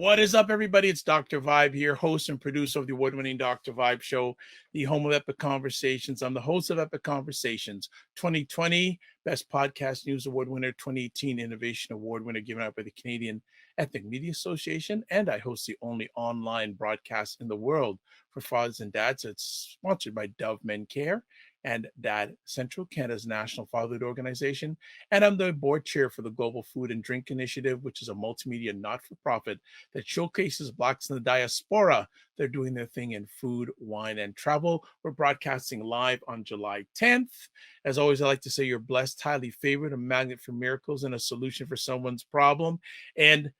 What is up, everybody? It's Dr. Vibe here, host and producer of the award-winning Dr. Vibe Show, the home of Epic Conversations. I'm the host of Epic Conversations 2020 Best Podcast News Award winner, 2018 Innovation Award winner given out by the Canadian Ethnic Media Association, and I host the only online broadcast in the world for fathers and dads. It's sponsored by Dove Men Care and Dad Central, Canada's national fatherhood organization. And I'm the board chair for the Global Food and Drink Initiative, which is a multimedia not-for-profit that showcases Blacks in the diaspora. They're doing their thing in food, wine, and travel. We're broadcasting live on July 10th. As always, I like to say you're blessed, highly favored, a magnet for miracles, and a solution for someone's problem. And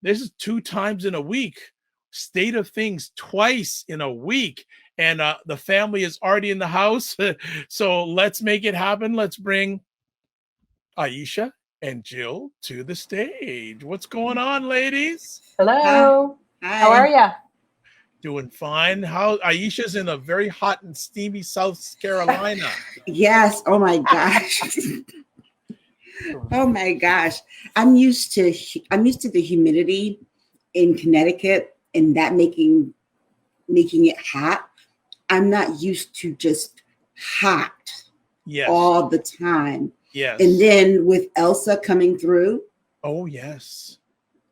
this is 2 times in a week. State of things twice in a week. And the family is already in the house. So let's make it happen. Let's bring Aisha and Jill to the stage. What's going on, ladies? Hello. Hi. How are you? Doing fine. How Aisha's in a very hot and steamy South Carolina. Yes. Oh my gosh. Oh my gosh. I'm used to the humidity in Connecticut and that making it hot. I'm not used to just hot all the time. Yes. And then with Elsa coming through. Oh, yes.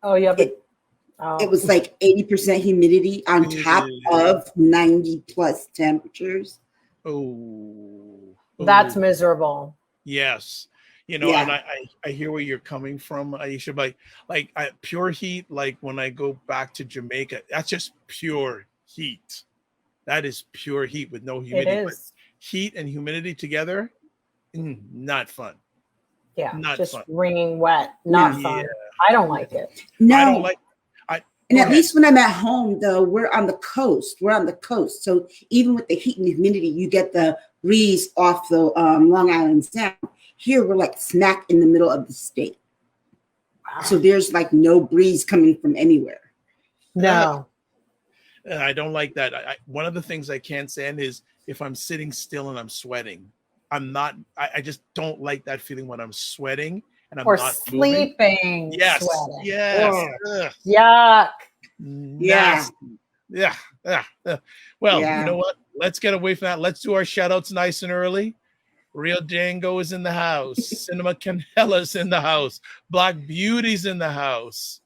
Oh, yeah. It was like 80% humidity on top of 90 plus temperatures. Oh. That's miserable. Yes. You know, and I hear where you're coming from, Aisha, but like pure heat, like when I go back to Jamaica, that's just pure heat. That is pure heat with no humidity. It is. But heat and humidity together, not fun. Yeah, not just fun. Wringing wet, not fun. I don't like it. No. I don't like. And at least when I'm at home, though, we're on the coast. So even with the heat and humidity, you get the breeze off the Long Island Sound. Here, we're like smack in the middle of the state. Wow. So there's like no breeze coming from anywhere. No. I don't like that. One of the things I can't stand is if I'm sitting still and I'm sweating. I just don't like that feeling when I'm sweating and I'm not sleeping. Moving. Yes. Sweating. Yes. Yuck. Yeah. Well, you know what? Let's get away from that. Let's do our shout outs nice and early. Real Django is in the house. Cinema Canella's in the house. Black Beauty's in the house.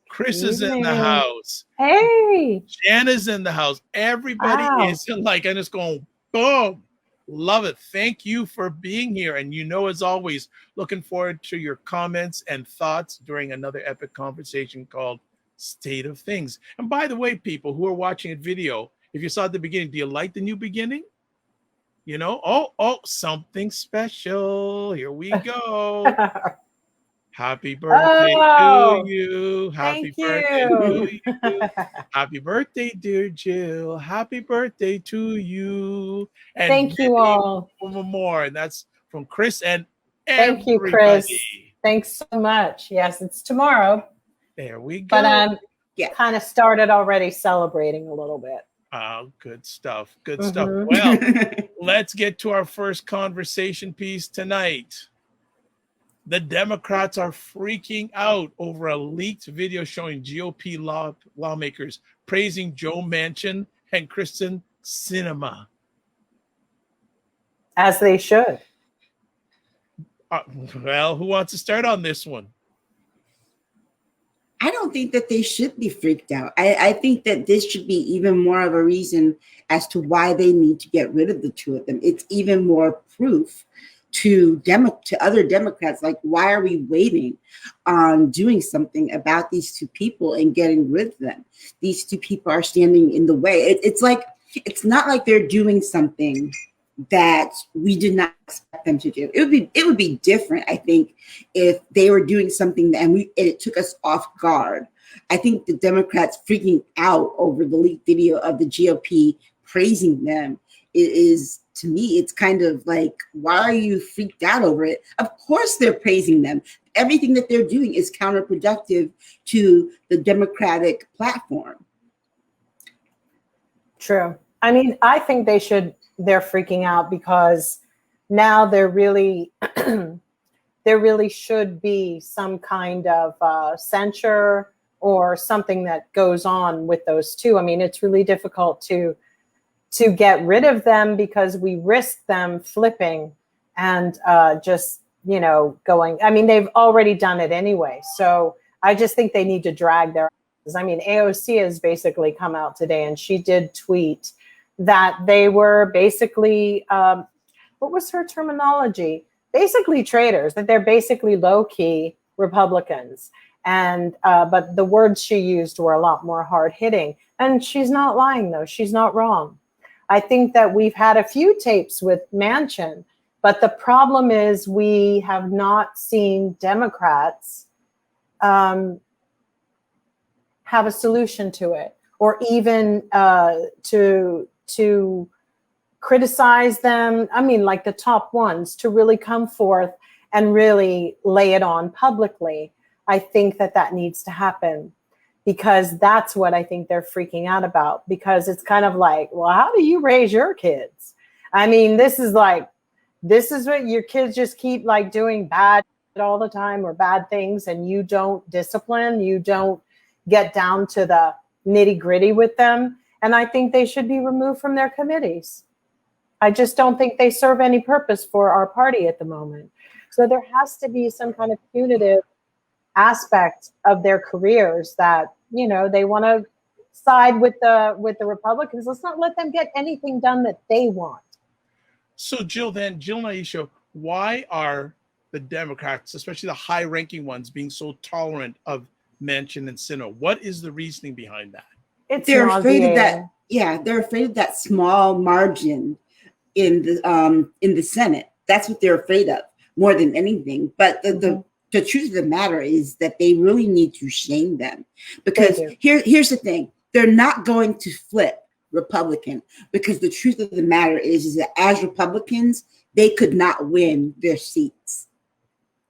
Chris is in the house. Hey. Jana's in the house. Everybody is like, and it's going boom. Love it. Thank you for being here. And as always, looking forward to your comments and thoughts during another epic conversation called State of Things. And by the way, people who are watching a video, if you saw at the beginning, do you like the new beginning? Something special. Here we go. Happy birthday to you. Happy birthday to you. Happy birthday, dear Jill. Happy birthday to you. And thank you all. More. And that's from Chris and everybody. Thank you, Chris. Thanks so much. Yes, it's tomorrow. There we go. But I'm kind of started already celebrating a little bit. Oh, good stuff. Good stuff. Well, let's get to our first conversation piece tonight. The Democrats are freaking out over a leaked video showing GOP lawmakers praising Joe Manchin and Kristen Sinema. As they should. Well, who wants to start on this one? I don't think that they should be freaked out. I think that this should be even more of a reason as to why they need to get rid of the two of them. It's even more proof to other Democrats, like, why are we waiting on doing something about these two people and getting rid of them? These two people are standing in the way. It's not like they're doing something that we did not expect them to do. It would be different, I think, if they were doing something and it took us off guard. I think the Democrats freaking out over the leaked video of the GOP praising them is, to me, it's kind of like, why are you freaked out over it? Of course they're praising them. Everything that they're doing is counterproductive to the Democratic platform. True. I mean, I think they're freaking out because now there really should be some kind of censure or something that goes on with those two. I mean, it's really difficult to get rid of them because we risk them flipping and just, going. I mean, they've already done it anyway. So I just think they need to drag their asses. I mean, AOC has basically come out today and she did tweet that they were basically, what was her terminology? Basically traitors, that they're basically low-key Republicans. And but the words she used were a lot more hard-hitting. And she's not lying, though. She's not wrong. I think that we've had a few tapes with Manchin, but the problem is we have not seen Democrats have a solution to it, or even to criticize them. I mean, like the top ones, to really come forth and really lay it on publicly. I think that needs to happen, because that's what I think they're freaking out about, because it's kind of like, well, how do you raise your kids? I mean, this is what your kids just keep like doing bad all the time, or bad things, and you don't discipline, you don't get down to the nitty gritty with them. And I think they should be removed from their committees. I just don't think they serve any purpose for our party at the moment. So there has to be some kind of punitive aspect of their careers that, they want to side with the Republicans. Let's not let them get anything done that they want. So Jill and Aisha, why are the Democrats, especially the high-ranking ones, being so tolerant of Manchin and Sinnoh? What is the reasoning behind that? They're afraid of that. Yeah, they're afraid of that small margin in the Senate. That's what they're afraid of more than anything. But the truth of the matter is that they really need to shame them, because here's the thing: they're not going to flip Republican, because the truth of the matter is that as Republicans, they could not win their seats.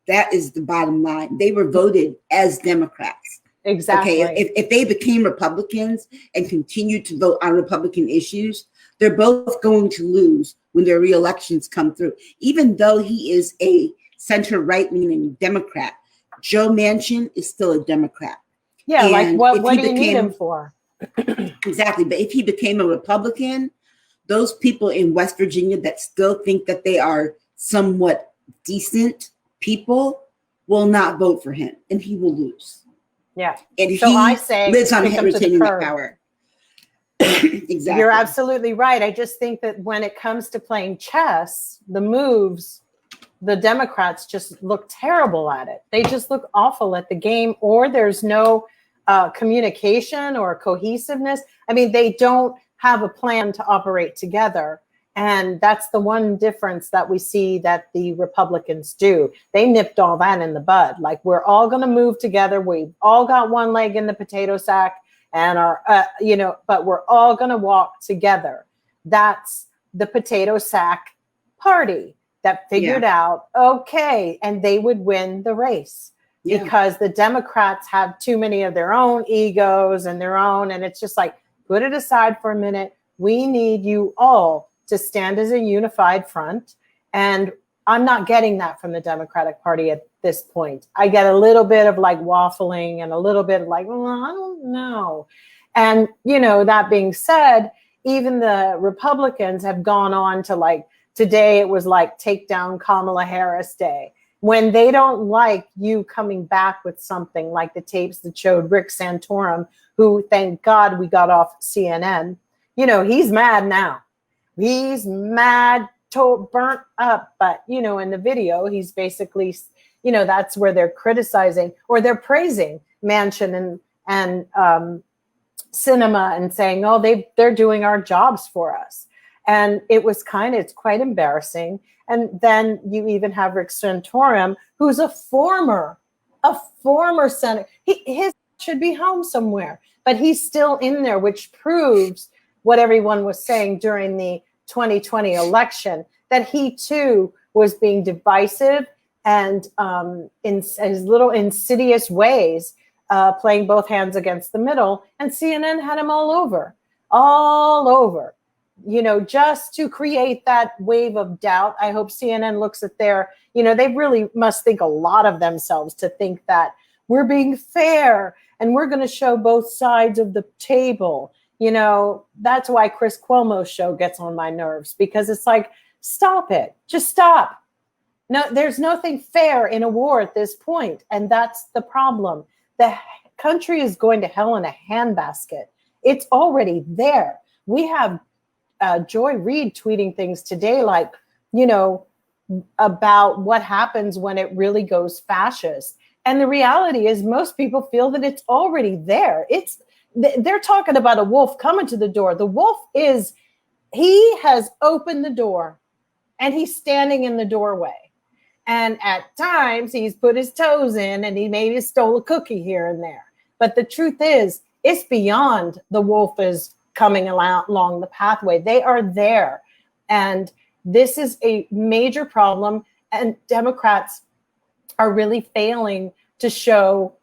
That is the bottom line. They were voted as Democrats. Exactly. Okay, if they became Republicans and continued to vote on Republican issues, they're both going to lose when their re-elections come through. Even though he is a center right-leaning Democrat, Joe Manchin is still a Democrat. Yeah, and like what do you need him for? Exactly. But if he became a Republican, those people in West Virginia that still think that they are somewhat decent people will not vote for him, and he will lose. Yeah. And so I say lives on retaining the power. Exactly. You're absolutely right. I just think that when it comes to playing chess, the moves, the Democrats just look terrible at it. They just look awful at the game, or there's no communication or cohesiveness. I mean, they don't have a plan to operate together. And that's the one difference that we see that the Republicans do. They nipped all that in the bud. Like, we're all going to move together. We've all got one leg in the potato sack, and but we're all going to walk together. That's the potato sack party that figured out, okay, and they would win the race. Yeah. Because the Democrats have too many of their own egos and and it's just like, put it aside for a minute. We need you all to stand as a unified front. And I'm not getting that from the Democratic Party at this point. I get a little bit of like waffling and a little bit of like, well, I don't know. And, that being said, even the Republicans have gone on to like, today it was like take down Kamala Harris Day. When they don't like you coming back with something like the tapes that showed Rick Santorum, who, thank God, we got off CNN. He's mad now. He's mad, burnt up. But, in the video, he's basically, that's where they're criticizing or they're praising Manchin and Sinema and saying, oh, they're doing our jobs for us. And it's quite embarrassing. And then you even have Rick Santorum, who's a former senator. His should be home somewhere, but he's still in there, which proves what everyone was saying during the 2020 election, that he too was being divisive and in his little insidious ways, playing both hands against the middle. And CNN had him all over. Just to create that wave of doubt. I hope CNN looks at they really must think a lot of themselves to think that we're being fair and we're going to show both sides of the table. You know, that's why Chris Cuomo's show gets on my nerves, because it's like, stop it. Just stop. No, there's nothing fair in a war at this point. And that's the problem. The country is going to hell in a handbasket. It's already there. We have Joy Reid tweeting things today like, you know, about what happens when it really goes fascist. And the reality is most people feel that it's already there. They're talking about a wolf coming to the door. The wolf he has opened the door and he's standing in the doorway. And at times he's put his toes in and he maybe stole a cookie here and there. But the truth is, it's beyond the wolf is coming along the pathway. They are there. And this is a major problem. And Democrats are really failing to show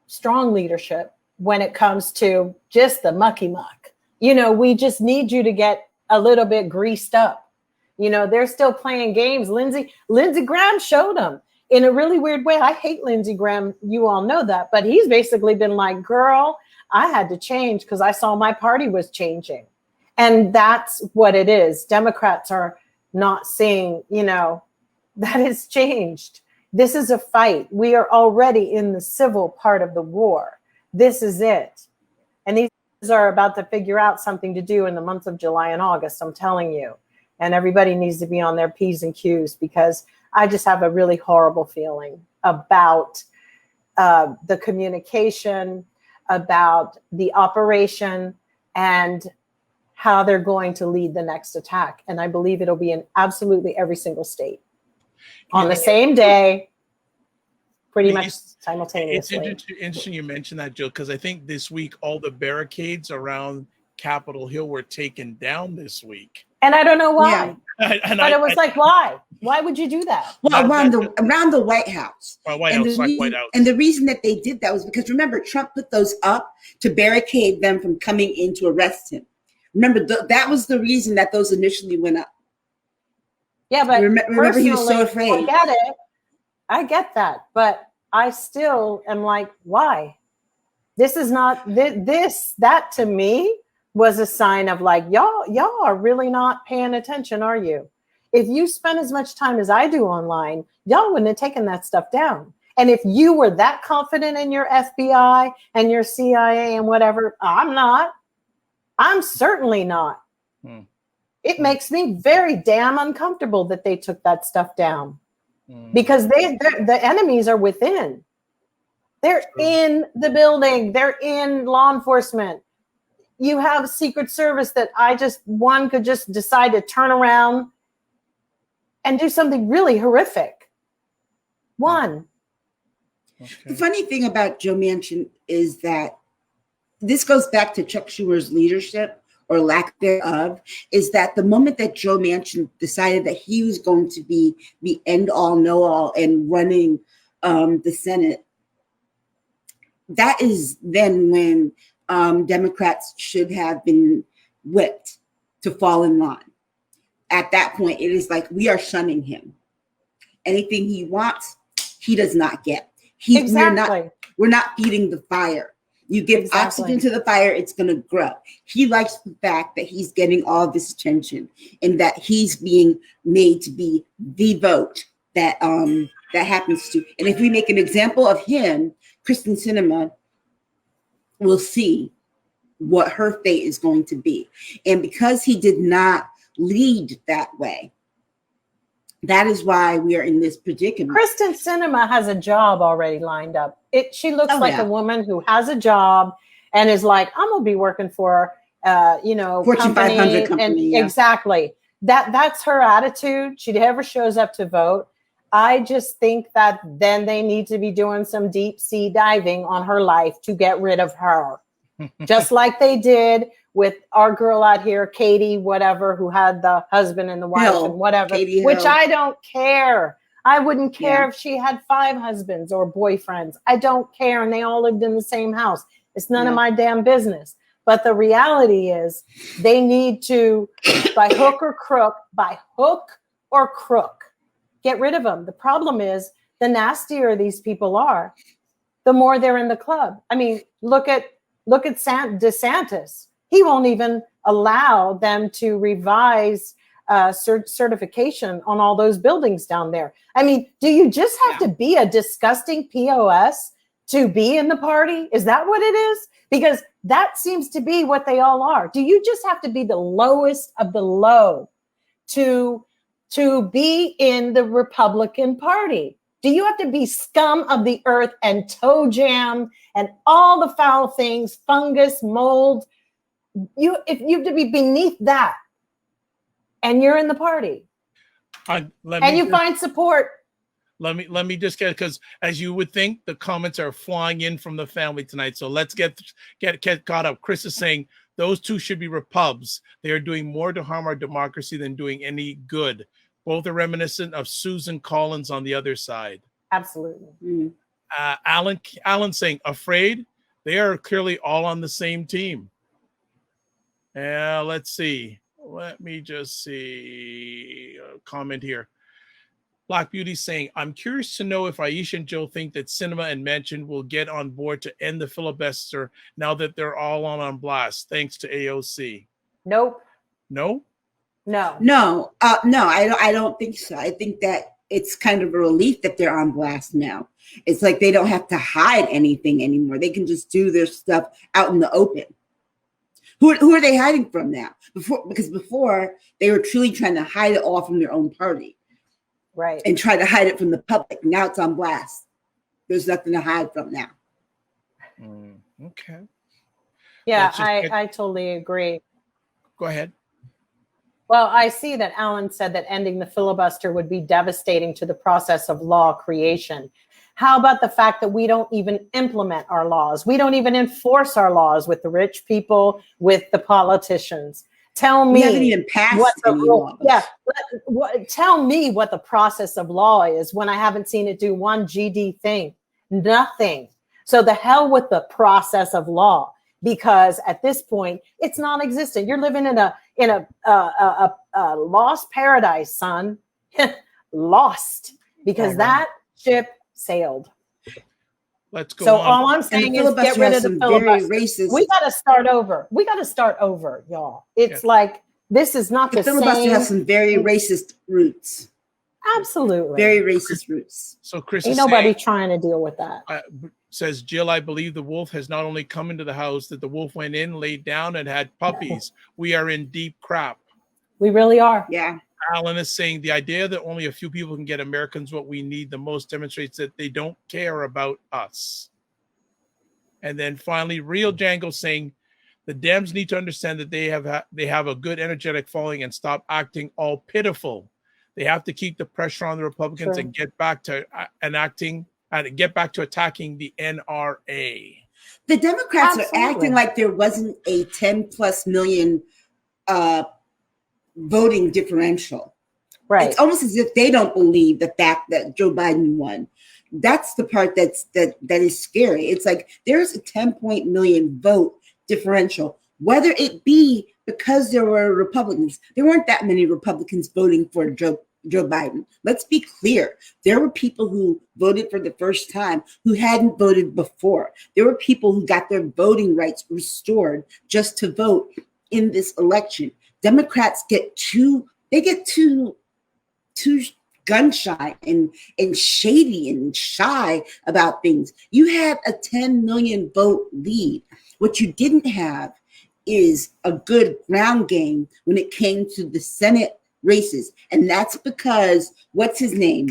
strong leadership when it comes to just the mucky muck. You know, we just need you to get a little bit greased up. You know, they're still playing games. Lindsey Graham showed them in a really weird way. I hate Lindsey Graham. You all know that. But he's basically been like, girl, I had to change because I saw my party was changing. And that's what it is. Democrats are not seeing, you know, that has changed. This is a fight. We are already in the civil part of the war. This is it. And these are about to figure out something to do in the months of July and August, I'm telling you. And everybody needs to be on their P's and Q's, because I just have a really horrible feeling about the communication, about the operation, and how they're going to lead the next attack. And I believe it'll be in absolutely every single state on the same day, pretty much simultaneously. It's interesting you mentioned that, Jill, because I think this week all the barricades around Capitol Hill were taken down this week. And I don't know why. Yeah. But it was like, why? Why would you do that? Well, around the White House. White House. And the reason that they did that was because, remember, Trump put those up to barricade them from coming in to arrest him. Remember, that was the reason that those initially went up. Yeah, but remember he was so afraid. I get it. I get that. But I still am like, why? This is not that to me was a sign of like, y'all are really not paying attention, are you? If you spend as much time as I do online, y'all wouldn't have taken that stuff down. And if you were that confident in your FBI and your CIA and whatever, I'm not. I'm certainly not. It makes me very damn uncomfortable that they took that stuff down, because the enemies are within. They're in the building. They're in law enforcement. You have Secret Service that one could just decide to turn around and do something really horrific. One. Okay. The funny thing about Joe Manchin is that this goes back to Chuck Schumer's leadership, or lack thereof, is that the moment that Joe Manchin decided that he was going to be the end all, know all, and running the Senate, that is then when Democrats should have been whipped to fall in line. At that point, it is like, we are shunning him. Anything he wants, he does not get. Exactly. We're not feeding the fire. You give oxygen to the fire, it's going to grow. He likes the fact that he's getting all this attention and that he's being made to be the vote that happens to. And if we make an example of him, Kristen Sinema will see what her fate is going to be. And because he did not lead that way, that is why we are in this predicament. Kristen Sinema has a job already lined up. She looks like a woman who has a job and is like, I'm gonna be working for Fortune 500 company. Exactly. That's her attitude. She never shows up to vote. I just think that then they need to be doing some deep sea diving on her life to get rid of her. Just like they did with our girl out here, Katie, whatever, who had the husband and the wife and whatever, which I don't care. I wouldn't care if she had 5 husbands or boyfriends. I don't care. And they all lived in the same house. It's none of my damn business. But the reality is they need to, by hook or crook, get rid of them. The problem is, the nastier these people are, the more they're in the club. I mean, look at DeSantis. He won't even allow them to revise certification on all those buildings down there. I mean, do you just have to be a disgusting POS to be in the party? Is that what it is? Because that seems to be what they all are. Do you just have to be the lowest of the low to be in the Republican Party? Do you have to be scum of the earth and toe jam and all the foul things, fungus, mold? If you have to be beneath that, and you're in the party, and you find support. Let me just get, because as you would think, the comments are flying in from the family tonight. So let's get caught up. Chris is saying those two should be repubs. They are doing more to harm our democracy than doing any good. Both are reminiscent of Susan Collins on the other side. Absolutely. Mm. Alan saying, afraid? They are clearly all on the same team. Let's see. Let me just see a comment here. Black Beauty saying, I'm curious to know if Aisha and Jill think that Sinema and Manchin will get on board to end the filibuster now that they're all on blast, thanks to AOC. Nope. No? No, I don't think so. I think that it's kind of a relief that they're on blast now. It's like they don't have to hide anything anymore. They can just do their stuff out in the open. Who are they hiding from now? Because before they were truly trying to hide it all from their own party. Right. And try to hide it from the public. Now it's on blast. There's nothing to hide from now. Okay. Yeah, I totally agree. Go ahead. Well, I see that Alan said that ending the filibuster would be devastating to the process of law creation. How about the fact that we don't even implement our laws? We don't even enforce our laws with the rich people, with the politicians. Tell me, we haven't even passed any laws. Yeah, tell me what the process of law is when I haven't seen it do one GD thing. Nothing. So the hell with the process of law, because at this point it's non-existent. You're living in a lost paradise, son. Lost, because that ship sailed. Let's go. So all I'm saying is get rid of the filibuster. We got to start over. Y'all. It's like this is not the filibuster same. Has some very racist roots. Absolutely, very racist roots. So Chris, ain't nobody trying to deal with that. Says Jill, I believe the wolf has not only come into the house, that the wolf went in, laid down, and had puppies. We are in deep crap. We really are. Yeah. Alan is saying the idea that only a few people can get Americans what we need the most demonstrates that they don't care about us. And then finally, Real Django saying the Dems need to understand that they have a good energetic following and stop acting all pitiful. They have to keep the pressure on the Republicans and get back to attacking the NRA. The Democrats are acting like there wasn't a 10+ million voting differential. Right. It's almost as if they don't believe the fact that Joe Biden won. That's the part that is scary. It's like there's a 10 million vote differential, whether it be because there were Republicans. There weren't that many Republicans voting for Joe Biden. Let's be clear. There were people who voted for the first time who hadn't voted before. There were people who got their voting rights restored just to vote in this election. Democrats get too gun shy and shady and shy about things. You had a 10 million vote lead. What you didn't have is a good ground game when it came to the Senate races. And that's because, what's his name?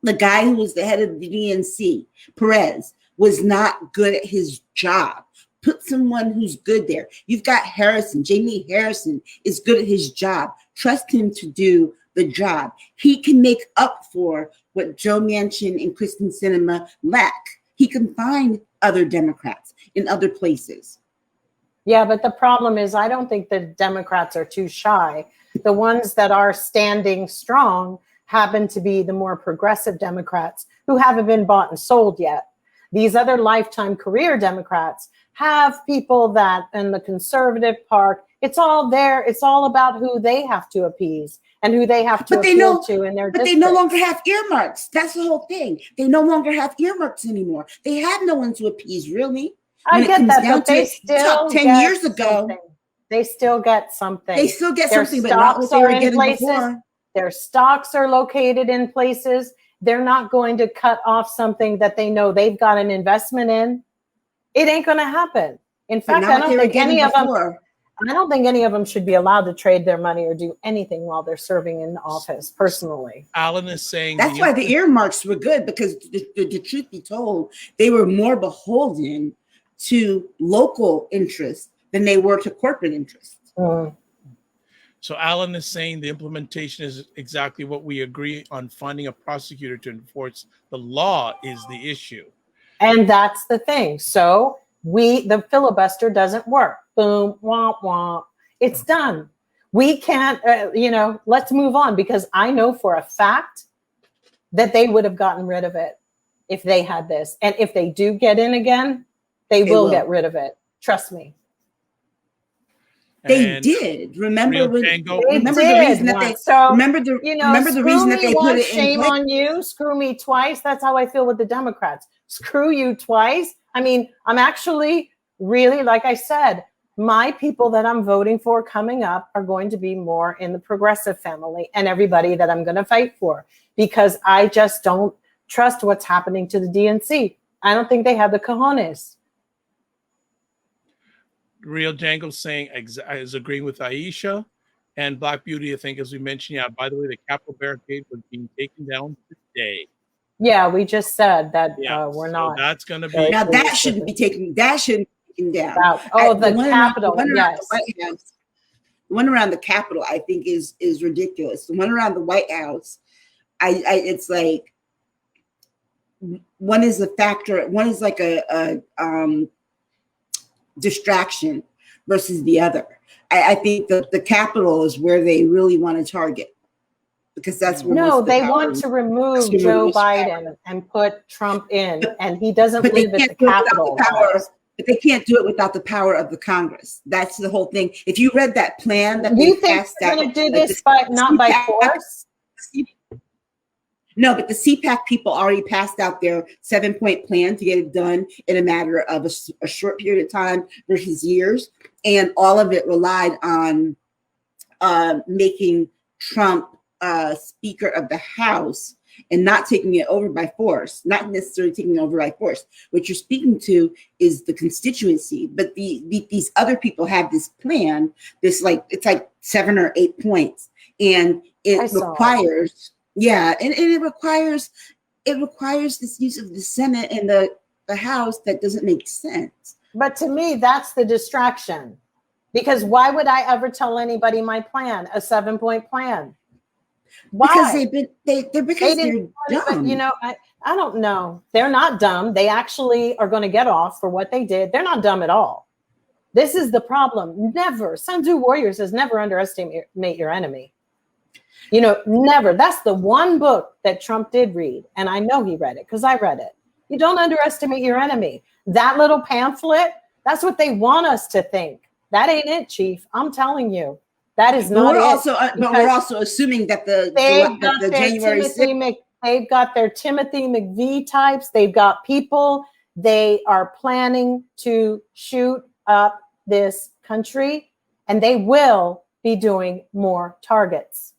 The guy who was the head of the DNC, Perez, was not good at his job. Put someone who's good there. You've got Harrison. Jamie Harrison is good at his job. Trust him to do the job. He can make up for what Joe Manchin and Kristen Sinema lack. He can find other Democrats in other places. Yeah, but the problem is I don't think the Democrats are too shy. The ones that are standing strong happen to be the more progressive Democrats who haven't been bought and sold yet. These other lifetime career Democrats have people that in the conservative park It's all there. It's all about who they have to appease and who they have to appeal to in their But district. they no longer have earmarks. That's the whole thing. They no longer have earmarks anymore. They have no one to appease, really. I get that, but they still 10 years ago. They still get something. They still get Their something, but not what they were getting before. Their stocks are located in places. They're not going to cut off something that they know they've got an investment in. It ain't going to happen. In fact, I don't think any of them. I don't think any of them should be allowed to trade their money or do anything while they're serving in office, personally. Alan is saying that's why the earmarks were good, because the truth be told, they were more beholden to local interests than they were to corporate interests. So Alan is saying the implementation is exactly what we agree on. Finding a prosecutor to enforce the law is the issue. And that's the thing. So the filibuster doesn't work. Boom, womp, womp. It's done. We can't, let's move on, because I know for a fact that they would have gotten rid of it if they had this. And if they do get in again, they will get rid of it. Trust me. They did. Remember the reason that they put it in. Shame on you. Screw me twice. That's how I feel with the Democrats. Screw you twice. I mean, I'm actually really, like I said, my people that I'm voting for coming up are going to be more in the progressive family, and everybody that I'm going to fight for, because I just don't trust what's happening to the DNC. I don't think they have the cojones. Real Django saying is agreeing with Aisha, and Black Beauty, I think, as we mentioned. Yeah, by the way, the Capitol barricade was being taken down today. Yeah, we just said that we're not. That's going to be now. That shouldn't be taken. That shouldn't be taken down. The Capitol. Yes. The one around the Capitol, I think, is ridiculous. The one around the White House, it's like one is a factor. One is like a distraction versus the other. I think that the Capitol is where they really want to target, because that's where they want to remove Joe Biden and put Trump in, and he doesn't live at the Capitol. But they can't do it without the power of the Congress. That's the whole thing. If you read that plan that you think they're going to do this, but not by force. No, but the CPAC people already passed out their 7-point plan to get it done in a matter of a short period of time versus years. And all of it relied on making Trump Speaker of the House and not taking it over by force, not necessarily taking it over by force. What you're speaking to is the constituency, but these other people have this plan, it's like 7 or 8 points, and it requires... Yeah, and it requires this use of the Senate and the House that doesn't make sense. But to me, that's the distraction. Because why would I ever tell anybody my plan, a 7-point plan? Why? Because they're dumb. I don't know. They're not dumb. They actually are going to get off for what they did. They're not dumb at all. This is the problem. Never. Sun Tzu Warrior says never underestimate your enemy. Never. That's the one book that Trump did read. And I know he read it because I read it. You don't underestimate your enemy. That little pamphlet, that's what they want us to think. That ain't it, Chief. I'm telling you. That is not it. But we're also assuming that the January 6th. They've got their Timothy McVeigh types. They've got people. They are planning to shoot up this country, and they will be doing more targets.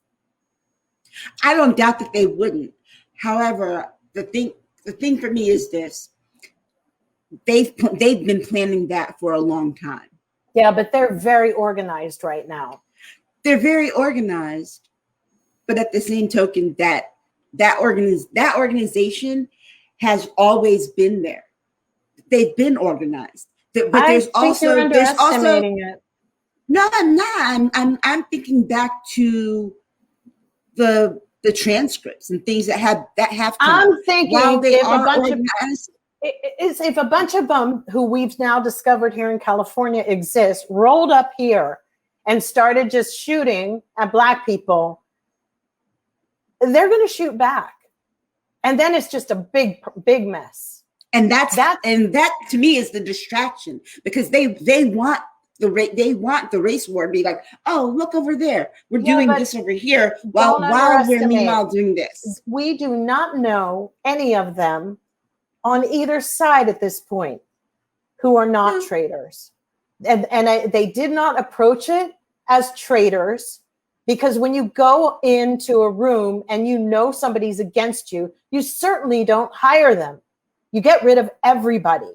I don't doubt that they wouldn't. However, the thing for me is this: they've been planning that for a long time. Yeah, but they're very organized right now. They're very organized, but at the same token, that organization has always been there. They've been organized, but there's also it. No, I'm not. I'm thinking back to the transcripts and things that have come. I'm thinking if a bunch of them who we've now discovered here in California exist, rolled up here and started just shooting at Black people, they're going to shoot back, and then it's just a big mess. And that to me is the distraction, because they want they want the race war to be like, oh, look over there, we're Yeah, doing but this over here don't while we're underestimate. meanwhile doing this. We do not know any of them on either side at this point who are not traitors. And they did not approach it as traitors, because when you go into a room and you know somebody's against you, you certainly don't hire them. You get rid of everybody.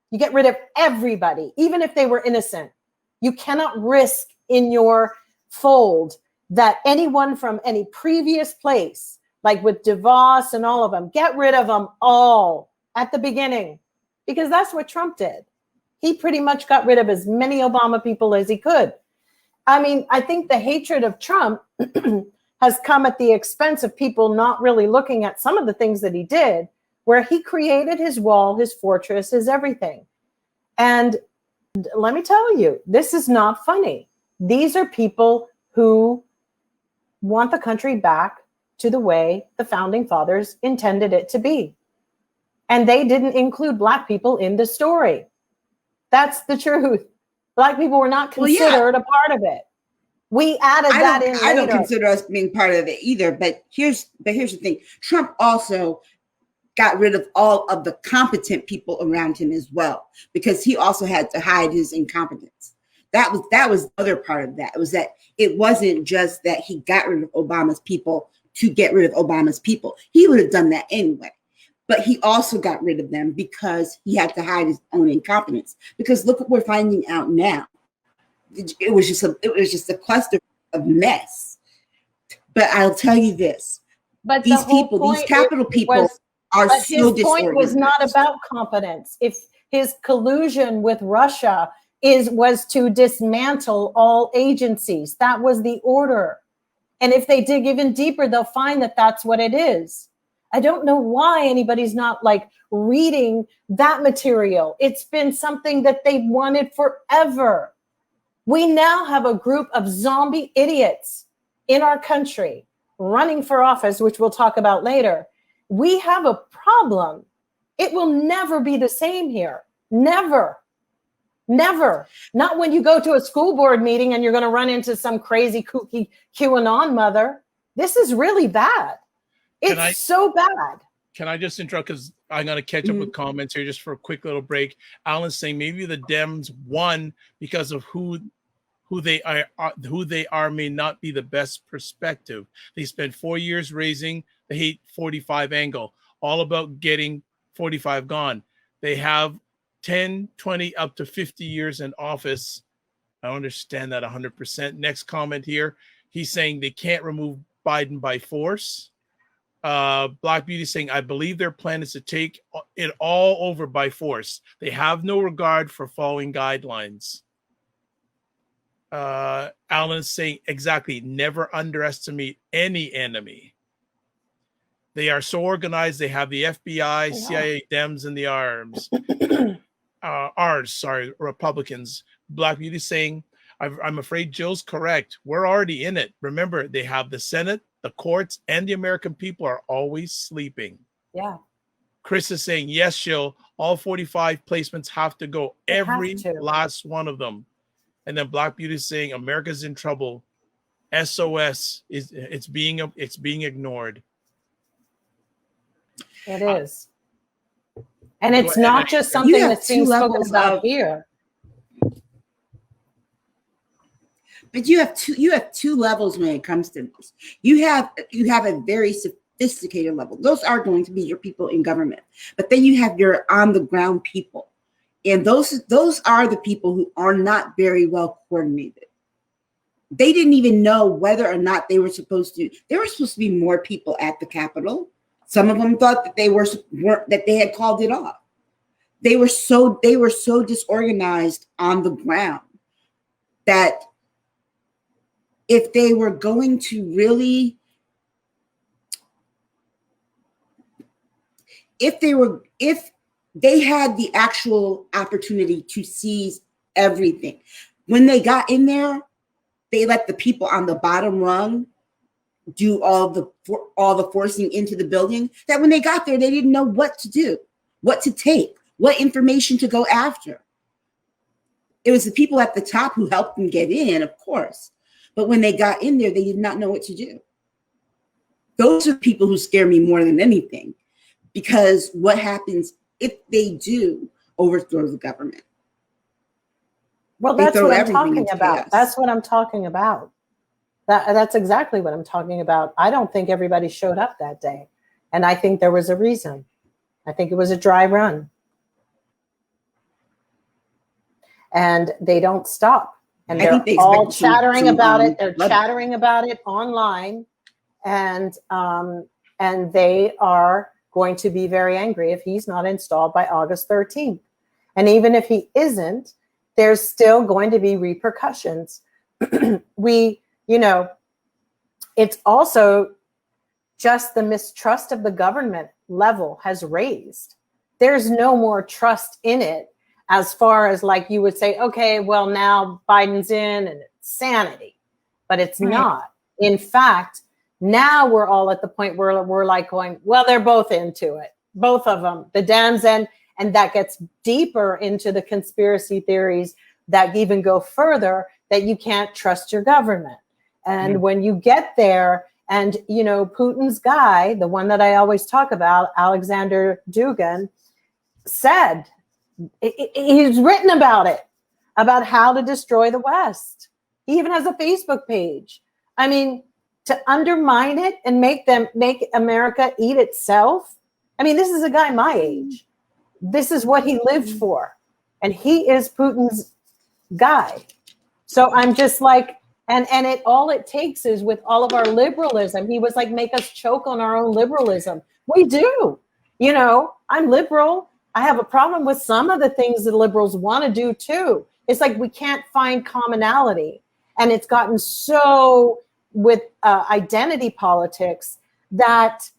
You get rid of everybody, even if they were innocent. You cannot risk in your fold that anyone from any previous place, like with DeVos and all of them, get rid of them all at the beginning, because that's what Trump did. He pretty much got rid of as many Obama people as he could. I mean, I think the hatred of Trump has come at the expense of people not really looking at some of the things that he did, where he created his wall, his fortress, his everything. And let me tell you, this is not funny. These are people who want the country back to the way the founding fathers intended it to be. And they didn't include Black people in the story. That's the truth. Black people were not considered a part of it. We added that in later. I don't consider us being part of it either. But here's the thing. Trump also got rid of all of the competent people around him as well, because he also had to hide his incompetence. That was the other part of that. It was that it wasn't just that he got rid of Obama's people to get rid of Obama's people. He would have done that anyway. But he also got rid of them because he had to hide his own incompetence. Because look what we're finding out now. It was just a cluster of mess. But I'll tell you this: but these people, these capital people, are so disorganized. His point was not about competence. If his collusion with Russia was to dismantle all agencies, that was the order. And if they dig even deeper, they'll find that that's what it is. I don't know why anybody's not like reading that material. It's been something that they wanted forever. We now have a group of zombie idiots in our country running for office, which we'll talk about later. We have a problem. It will never be the same here. Never. Never. Not when you go to a school board meeting and you're going to run into some crazy kooky QAnon mother. This is really bad. It's so bad. Can I just interrupt, because I'm going to catch up with comments here just for a quick little break. Alan's saying maybe the Dems won because of who they are may not be the best perspective. They spent 4 years raising the hate 45 angle, all about getting 45 gone. They have 10, 20, up to 50 years in office. I understand that 100%. Next comment here. He's saying they can't remove Biden by force. Black Beauty saying, I believe their plan is to take it all over by force. They have no regard for following guidelines. Alan is saying, exactly, never underestimate any enemy. They are so organized. They have the FBI, CIA, Dems in the arms. Republicans. Black Beauty saying, I'm afraid Jill's correct. We're already in it. Remember, they have the Senate, the courts, and the American people are always sleeping. Yeah. Chris is saying, yes, Jill, all 45 placements have to go. Every last one of them. And then Black Beauty is saying, America's in trouble. SOS it's being ignored. It is. And it's not just something that's being spoken about here. But you have two levels when it comes to this. You have a very sophisticated level. Those are going to be your people in government. But then you have your on the ground people. And those are the people who are not very well coordinated. They didn't even know whether or not they were supposed to. There were supposed to be more people at the Capitol. Some of them thought that they had called it off. They were so disorganized on the ground that if they were going to really, if they had the actual opportunity to seize everything, when they got in there, they let the people on the bottom rung do all the forcing into the building, that when they got there, they didn't know what to do, what to take, what information to go after. It was the people at the top who helped them get in, of course. But when they got in there, they did not know what to do. Those are people who scare me more than anything, because what happens if they do overthrow the government? Well, that's what I'm talking about. That's what I'm talking about. That's exactly what I'm talking about. I don't think everybody showed up that day. And I think there was a reason. I think it was a dry run. And they don't stop. And they're all chattering about it. They're chattering about it online. And they are going to be very angry if he's not installed by August 13th. And even if he isn't, there's still going to be repercussions. It's also just the mistrust of the government level has raised. There's no more trust in it, as far as like you would say, okay, well, now Biden's in and it's sanity, but it's not. In fact, now we're all at the point where we're like going, well, they're both into it. Both of them, the Dems and that gets deeper into the conspiracy theories that even go further, that you can't trust your government. And when you get there, and, Putin's guy, the one that I always talk about, Alexander Dugin, said, he's written about it, about how to destroy the West. He even has a Facebook page. I mean, to undermine it and make America eat itself. I mean, this is a guy my age. This is what he lived for. And he is Putin's guy. So I'm just like, and all it takes is with all of our liberalism, he was like, make us choke on our own liberalism. We do. I'm liberal. I have a problem with some of the things that liberals want to do too. It's like we can't find commonality. And it's gotten so with identity politics that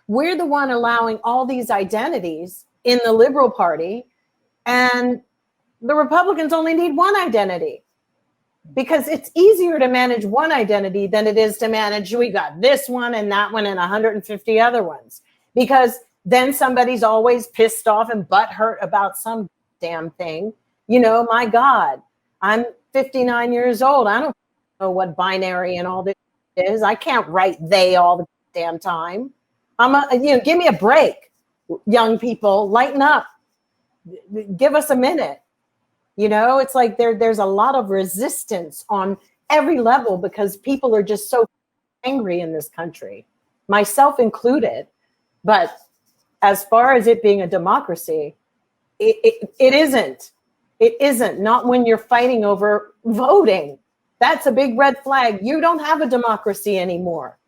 we're the one allowing all these identities in the Liberal Party, and the Republicans only need one identity, because it's easier to manage one identity than it is to manage, we got this one and that one and 150 other ones, because then somebody's always pissed off and butthurt about some damn thing. My God, I'm 59 years old. I don't know what binary and all this is. I can't write they all the damn time. Give me a break, young people, lighten up, give us a minute. It's like there's a lot of resistance on every level, because people are just so angry in this country, myself included. But as far as it being a democracy, it isn't. It isn't. Not when you're fighting over voting. That's a big red flag. You don't have a democracy anymore.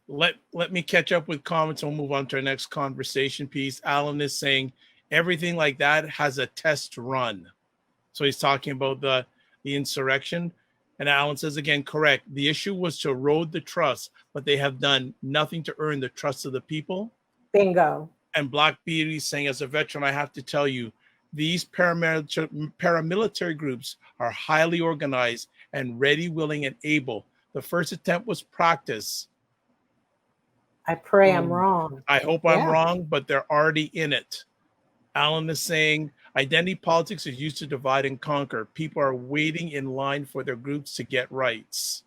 Let me catch up with comments and we'll move on to our next conversation piece. Alan is saying everything like that has a test run. So he's talking about the insurrection. And Alan says, again, correct. The issue was to erode the trust, but they have done nothing to earn the trust of the people. Bingo. And Black Beauty saying, as a veteran, I have to tell you, these paramilitary groups are highly organized and ready, willing, and able. The first attempt was practice. I pray I'm wrong. I hope I'm wrong, but they're already in it. Alan is saying, identity politics is used to divide and conquer. People are waiting in line for their groups to get rights.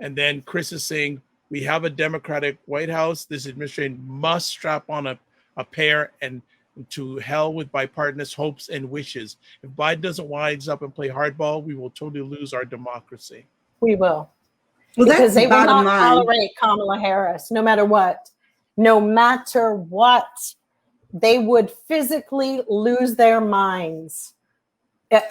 And then Chris is saying, we have a Democratic White House. This administration must strap on a pair and to hell with bipartisan hopes and wishes. If Biden doesn't wise up and play hardball, we will totally lose our democracy. We will. Well, because they will not line. Tolerate Kamala Harris, no matter what. No matter what. They would physically lose their minds. And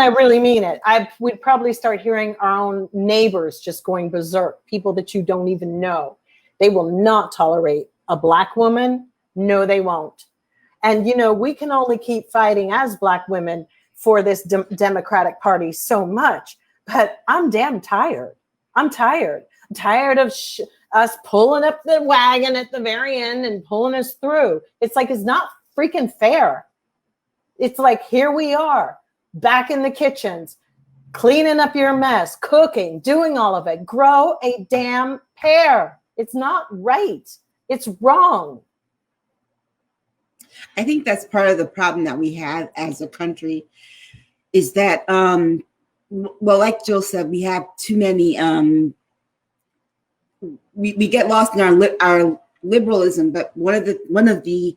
I really mean it. We'd probably start hearing our own neighbors just going berserk, people that you don't even know. They will not tolerate a Black woman. No, they won't. And, we can only keep fighting as Black women for this Democratic Party so much. But I'm damn tired. I'm tired. I'm tired of us pulling up the wagon at the very end and pulling us through. It's like, it's not freaking fair. It's like, here we are back in the kitchens, cleaning up your mess, cooking, doing all of it. Grow a damn pair. It's not right. It's wrong. I think that's part of the problem that we have as a country is that, well, like Jill said, we have too many, we get lost in our liberalism, but one of the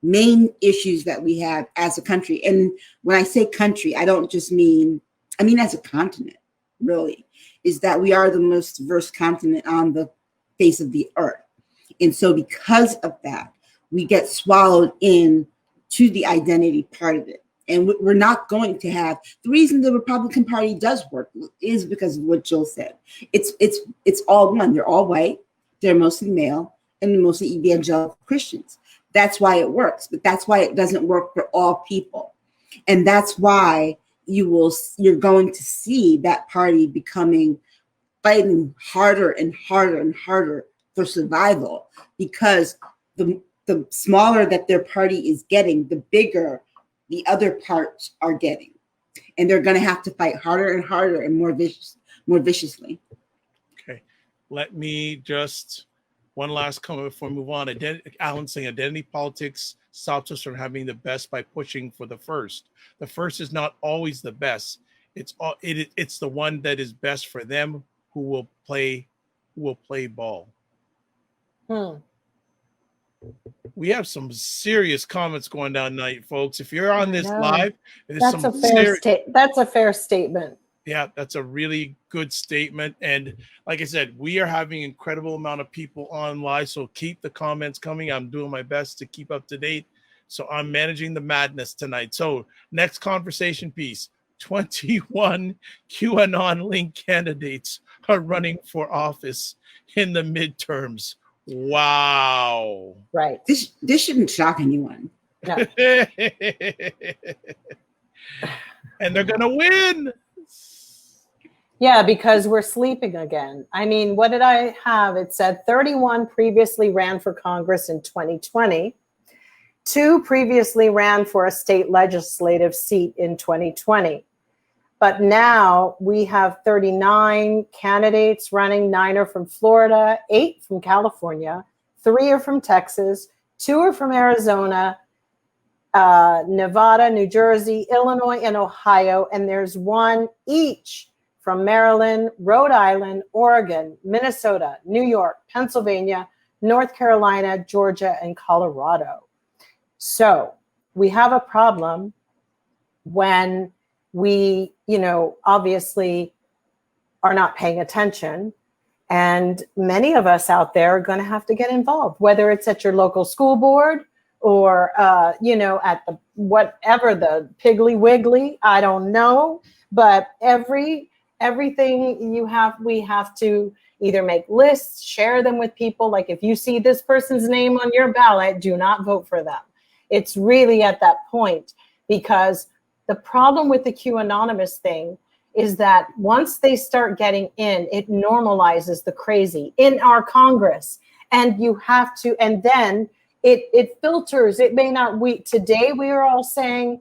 main issues that we have as a country, and when I say country, I don't just mean, I mean as a continent, really, is that we are the most diverse continent on the face of the earth. And so because of that, we get swallowed in to the identity part of it. And we're not going to have, the reason the Republican Party does work is because of what Jill said. It's all one. They're all white, they're mostly male, and mostly evangelical Christians. That's why it works, but that's why it doesn't work for all people. And that's why you're going to see that party fighting harder and harder and harder for survival, because the smaller that their party is getting, the bigger the other parts are getting. And they're going to have to fight harder and harder and more viciously. Okay. Let me just, one last comment before we move on. Alan saying identity politics stops us from having the best by pushing for the first. The first is not always the best. It's the one that is best for them who will play ball. We have some serious comments going down tonight, folks. If you're on this live, that's a fair statement. Yeah, that's a really good statement. And like I said, we are having an incredible amount of people on live. So keep the comments coming. I'm doing my best to keep up to date. So I'm managing the madness tonight. So next conversation piece, 21 QAnon link candidates are running for office in the midterms. Wow. Right. This shouldn't shock anyone. No. And they're going to win. Yeah, because we're sleeping again. I mean, what did I have? It said 31 previously ran for Congress in 2020. 2 previously ran for a state legislative seat in 2020. But now we have 39 candidates running. 9 are from Florida, 8 from California, 3 are from Texas, 2 are from Arizona, Nevada, New Jersey, Illinois, and Ohio. And there's 1 each from Maryland, Rhode Island, Oregon, Minnesota, New York, Pennsylvania, North Carolina, Georgia, and Colorado. So we have a problem when we, obviously are not paying attention. And many of us out there are going to have to get involved, whether it's at your local school board or, at the whatever, the Piggly Wiggly, I don't know. But everything we have to either make lists, share them with people. Like if you see this person's name on your ballot, do not vote for them. It's really at that point, because the problem with the QAnonymous thing is that once they start getting in, it normalizes the crazy in our Congress. And you have to, and then it filters. It may not, today we are all saying,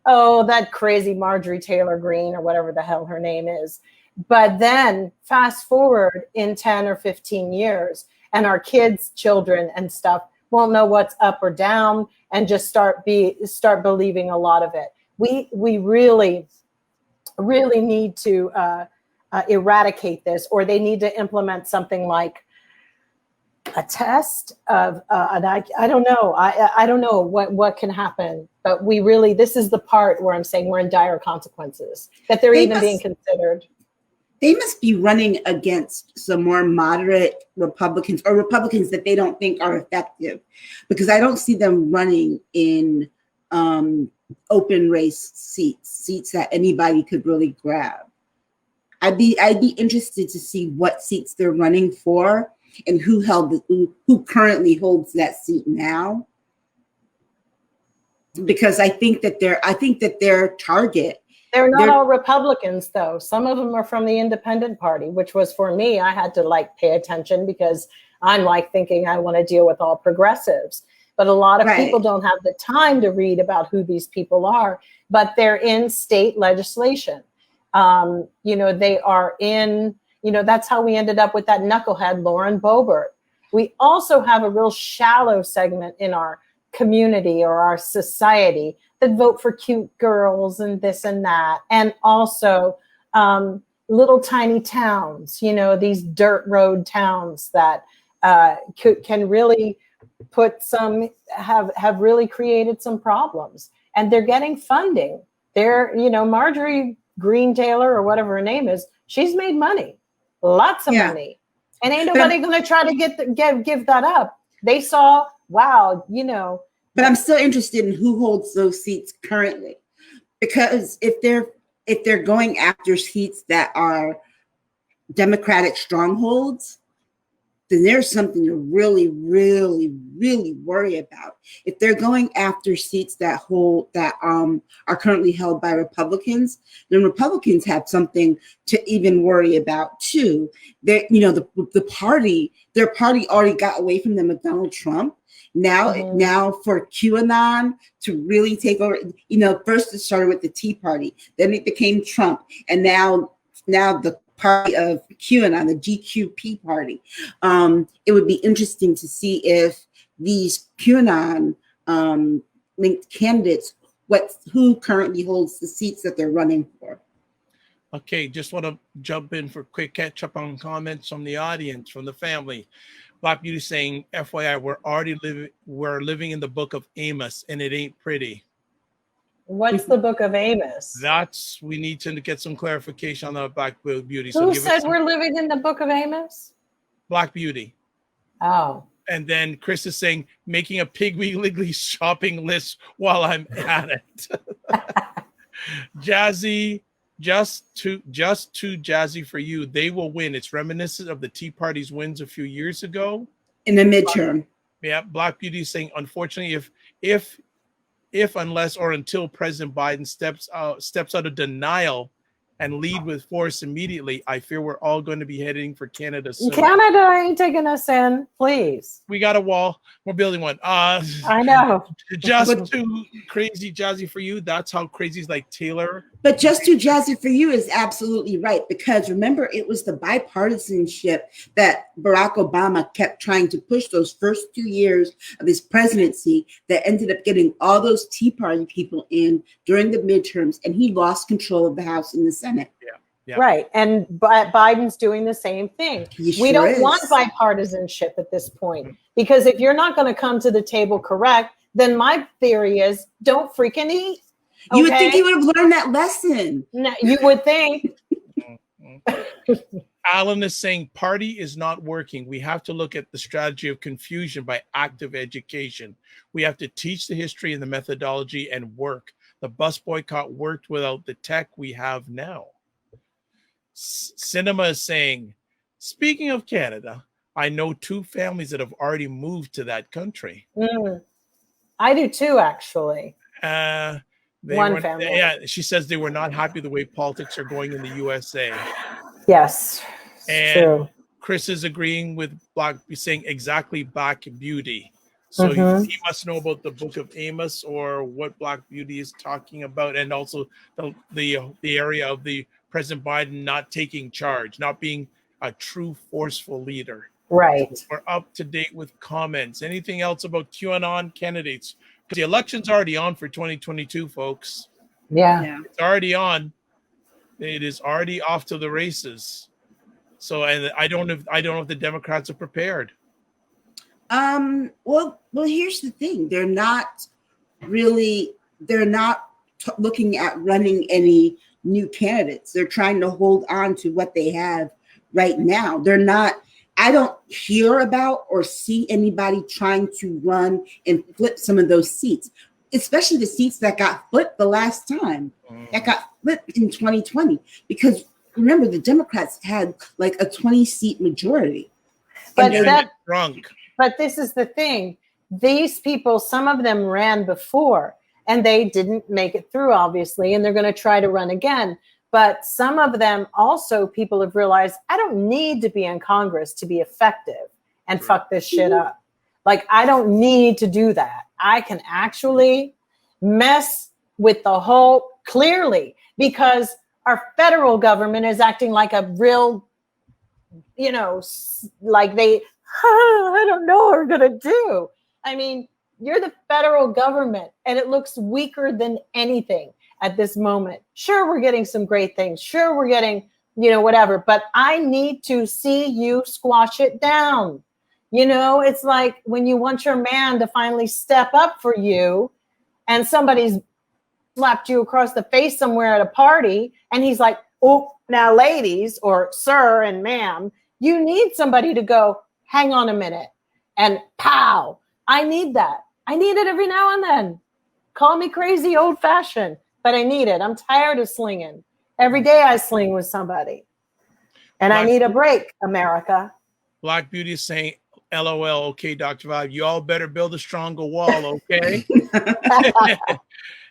oh, that crazy Marjorie Taylor Greene or whatever the hell her name is. But then fast forward in 10 or 15 years, and our kids, children and stuff won't know what's up or down and just start believing a lot of it. We really need to eradicate this, or they need to implement something like a test of, and I don't know. I don't know what can happen, but this is the part where I'm saying we're in dire consequences, that they're even being considered. They must be running against some more moderate Republicans, or Republicans that they don't think are effective, because I don't see them running in open race seats that anybody could really grab. I'd be interested to see what seats they're running for and who currently holds that seat now, because I think that their target. They're not all Republicans, though. Some of them are from the Independent Party, which was, for me, I had to pay attention, because I'm thinking I want to deal with all progressives. But a lot of people don't have the time to read about who these people are, but they're in state legislation. They are in, that's how we ended up with that knucklehead, Lauren Boebert. We also have a real shallow segment in our community or our society that vote for cute girls and this and that. And also little tiny towns, you know, these dirt road towns that can really have really created some problems. And they're getting funding. They're, you know, Marjorie Green Taylor or whatever her name is, she's made money, lots of money. And ain't nobody going to try to give that up. They saw, wow, you know. But I'm still interested in who holds those seats currently, because if they're going after seats that are Democratic strongholds, then there's something to really, really, really worry about. If they're going after seats that are currently held by Republicans, then Republicans have something to even worry about too. That, you know, their party already got away from them with Donald Trump. Now for QAnon to really take over, you know, first it started with the Tea Party, then it became Trump, and now the party of QAnon, the GQP party. It would be interesting to see if these QAnon linked candidates, who currently holds the seats that they're running for. Okay, just want to jump in for quick catch up on comments from the audience, from the family. Black Beauty saying, FYI, we're living in the book of Amos, and it ain't pretty. What's the book of Amos? We need to get some clarification on that, Black Beauty. Who said we're living in the book of Amos? Black Beauty. Oh. And then Chris is saying, making a Piggly Wiggly shopping list while I'm at it. Jazzy, just too jazzy for you. They will win. It's reminiscent of the Tea Party's wins a few years ago. In the midterm. Yeah, Black Beauty is saying, unfortunately, if unless or until President Biden steps out of denial and lead with force immediately, I fear we're all going to be heading for Canada soon. Canada ain't taking us in, please. We got a wall. We're building one. I know. Just too crazy jazzy for you. That's how crazy's like Taylor. But just too jazzy for you is absolutely right, because remember, it was the bipartisanship that Barack Obama kept trying to push those first 2 years of his presidency that ended up getting all those Tea Party people in during the midterms, and he lost control of the House and the Senate. Yeah. Right. And Biden's doing the same thing. We don't want bipartisanship at this point, because if you're not going to come to the table correct, then my theory is don't freaking eat. You would think he would have learned that lesson. No, you would think. Alan is saying party is not working. We have to look at the strategy of confusion by active education. We have to teach the history and the methodology and work. The bus boycott worked without the tech we have now. Cinema is saying, speaking of Canada, I know 2 families that have already moved to that country. I do too, actually. One family. Yeah, she says they were not happy the way politics are going in the USA. Yes, and true. Chris is agreeing with Black, saying exactly Black Beauty. So he must know about the book of Amos or what Black Beauty is talking about, and also the area of the President Biden not taking charge, not being a true forceful leader. Right. So we're up to date with comments. Anything else about QAnon candidates? The election's already on for 2022, folks. Yeah. It's already on. It is already off to the races. So, and I don't know if the Democrats are prepared. Well, here's the thing. They're not looking at running any new candidates. They're trying to hold on to what they have right now. I don't hear about or see anybody trying to run and flip some of those seats, especially the seats that got flipped the last time, that got flipped in 2020. Because remember, the Democrats had like a 20-seat majority. But But this is the thing. These people, some of them ran before and they didn't make it through, obviously, and they're going to try to run again. But some of them also, people have realized, I don't need to be in Congress to be effective and fuck this shit up. Like, I don't need to do that. I can actually mess with the whole, clearly, because our federal government is acting like a real, like I don't know what we're going to do. I mean, You're the federal government, and it looks weaker than anything at this moment. Sure, we're getting some great things. Sure, we're getting, whatever. But I need to see you squash it down. It's like when you want your man to finally step up for you and somebody's slapped you across the face somewhere at a party, and he's like, oh, now ladies or sir and ma'am, you need somebody to go, hang on a minute, and pow. I need that. I need it every now and then. Call me crazy, old fashioned, but I need it. I'm tired of slinging. Every day I sling with somebody. And I need a break, America. Black Beauty is saying, LOL, okay, Dr. Vibe, you all better build a stronger wall, okay?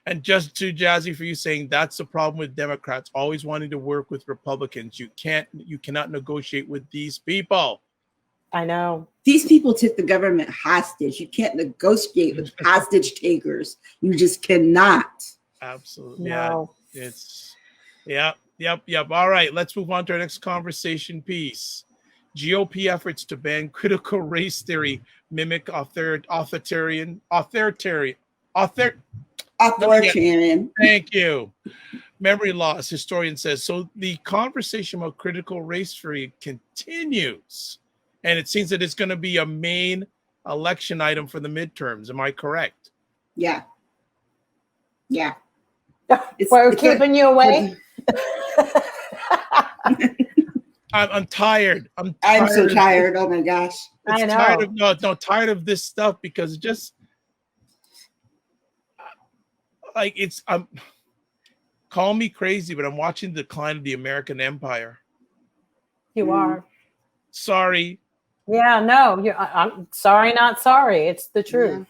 And just too jazzy for you saying that's the problem with Democrats, always wanting to work with Republicans. You cannot negotiate with these people. I know. These people took the government hostage. You can't negotiate with hostage takers. You just cannot. Absolutely. No. Yeah. It's yep. All right, let's move on to our next conversation piece. GOP efforts to ban critical race theory mimic authoritarian. Thank you. Memory loss, historian says. So the conversation about critical race theory continues. And it seems that it's going to be a main election item for the midterms. Am I correct? Yeah. We're keeping you away? I'm tired. I'm so tired. Oh my gosh. I know. Tired of this stuff because it just like call me crazy, but I'm watching the decline of the American empire. You are. Sorry. Yeah, no, I'm sorry, not sorry. It's the truth.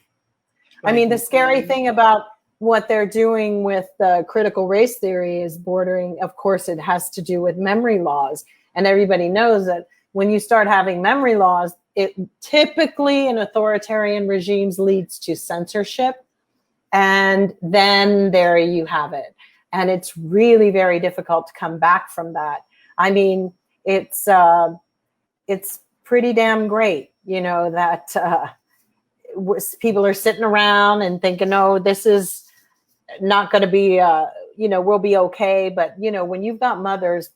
Yeah. I mean, the scary thing about what they're doing with the critical race theory is bordering, of course, it has to do with memory laws. And everybody knows that when you start having memory laws, it typically in authoritarian regimes leads to censorship. And then there you have it. And it's really very difficult to come back from that. I mean, it's pretty damn great, that people are sitting around and thinking, oh, this is not going to be, we'll be okay. But, when you've got mothers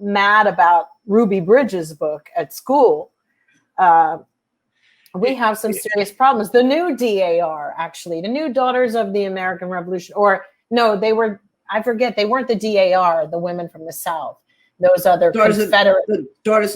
mad about Ruby Bridges' book at school, we have some serious problems. The new DAR, actually, the new Daughters of the American Revolution, or no, they weren't the DAR, the women from the South. Those other Daughters of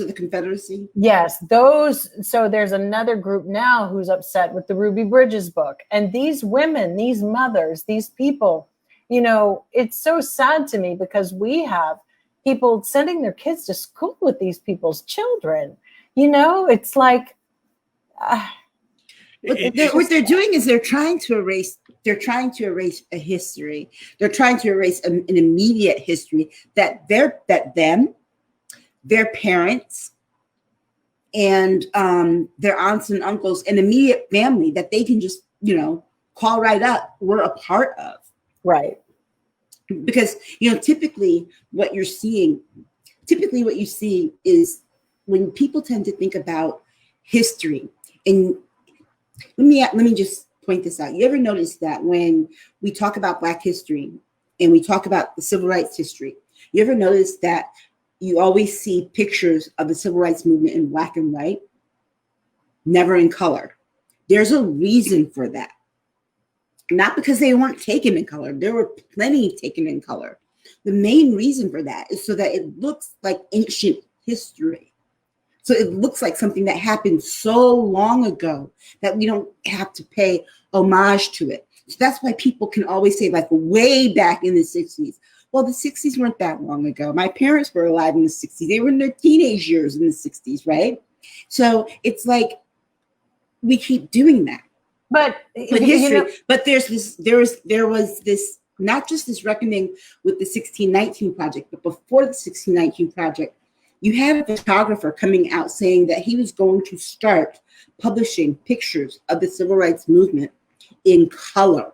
the Confederacy. Yes, those. So there's another group now who's upset with the Ruby Bridges book. And these women, these mothers, these people, it's so sad to me because we have people sending their kids to school with these people's children. It's like. What they're doing is they're trying to erase a history. They're trying to erase an immediate history that their parents and their aunts and uncles and immediate family that they can just call right up were a part of. Right. Because typically what you see is when people tend to think about history. And let me just point this out. You ever notice that when we talk about Black history and we talk about the civil rights history, you ever notice that you always see pictures of the civil rights movement in black and white, never in color? There's a reason for that. Not because they weren't taken in color. There were plenty taken in color. The main reason for that is so that it looks like ancient history. So it looks like something that happened so long ago that we don't have to pay homage to it. So that's why people can always say, like, way back in the 60s. Well, the 60s weren't that long ago. My parents were alive in the 60s. They were in their teenage years in the 60s, right? So it's like we keep doing that. But history, but there was this, not just this reckoning with the 1619 Project, but before the 1619 Project, you had a photographer coming out saying that he was going to start publishing pictures of the civil rights movement in color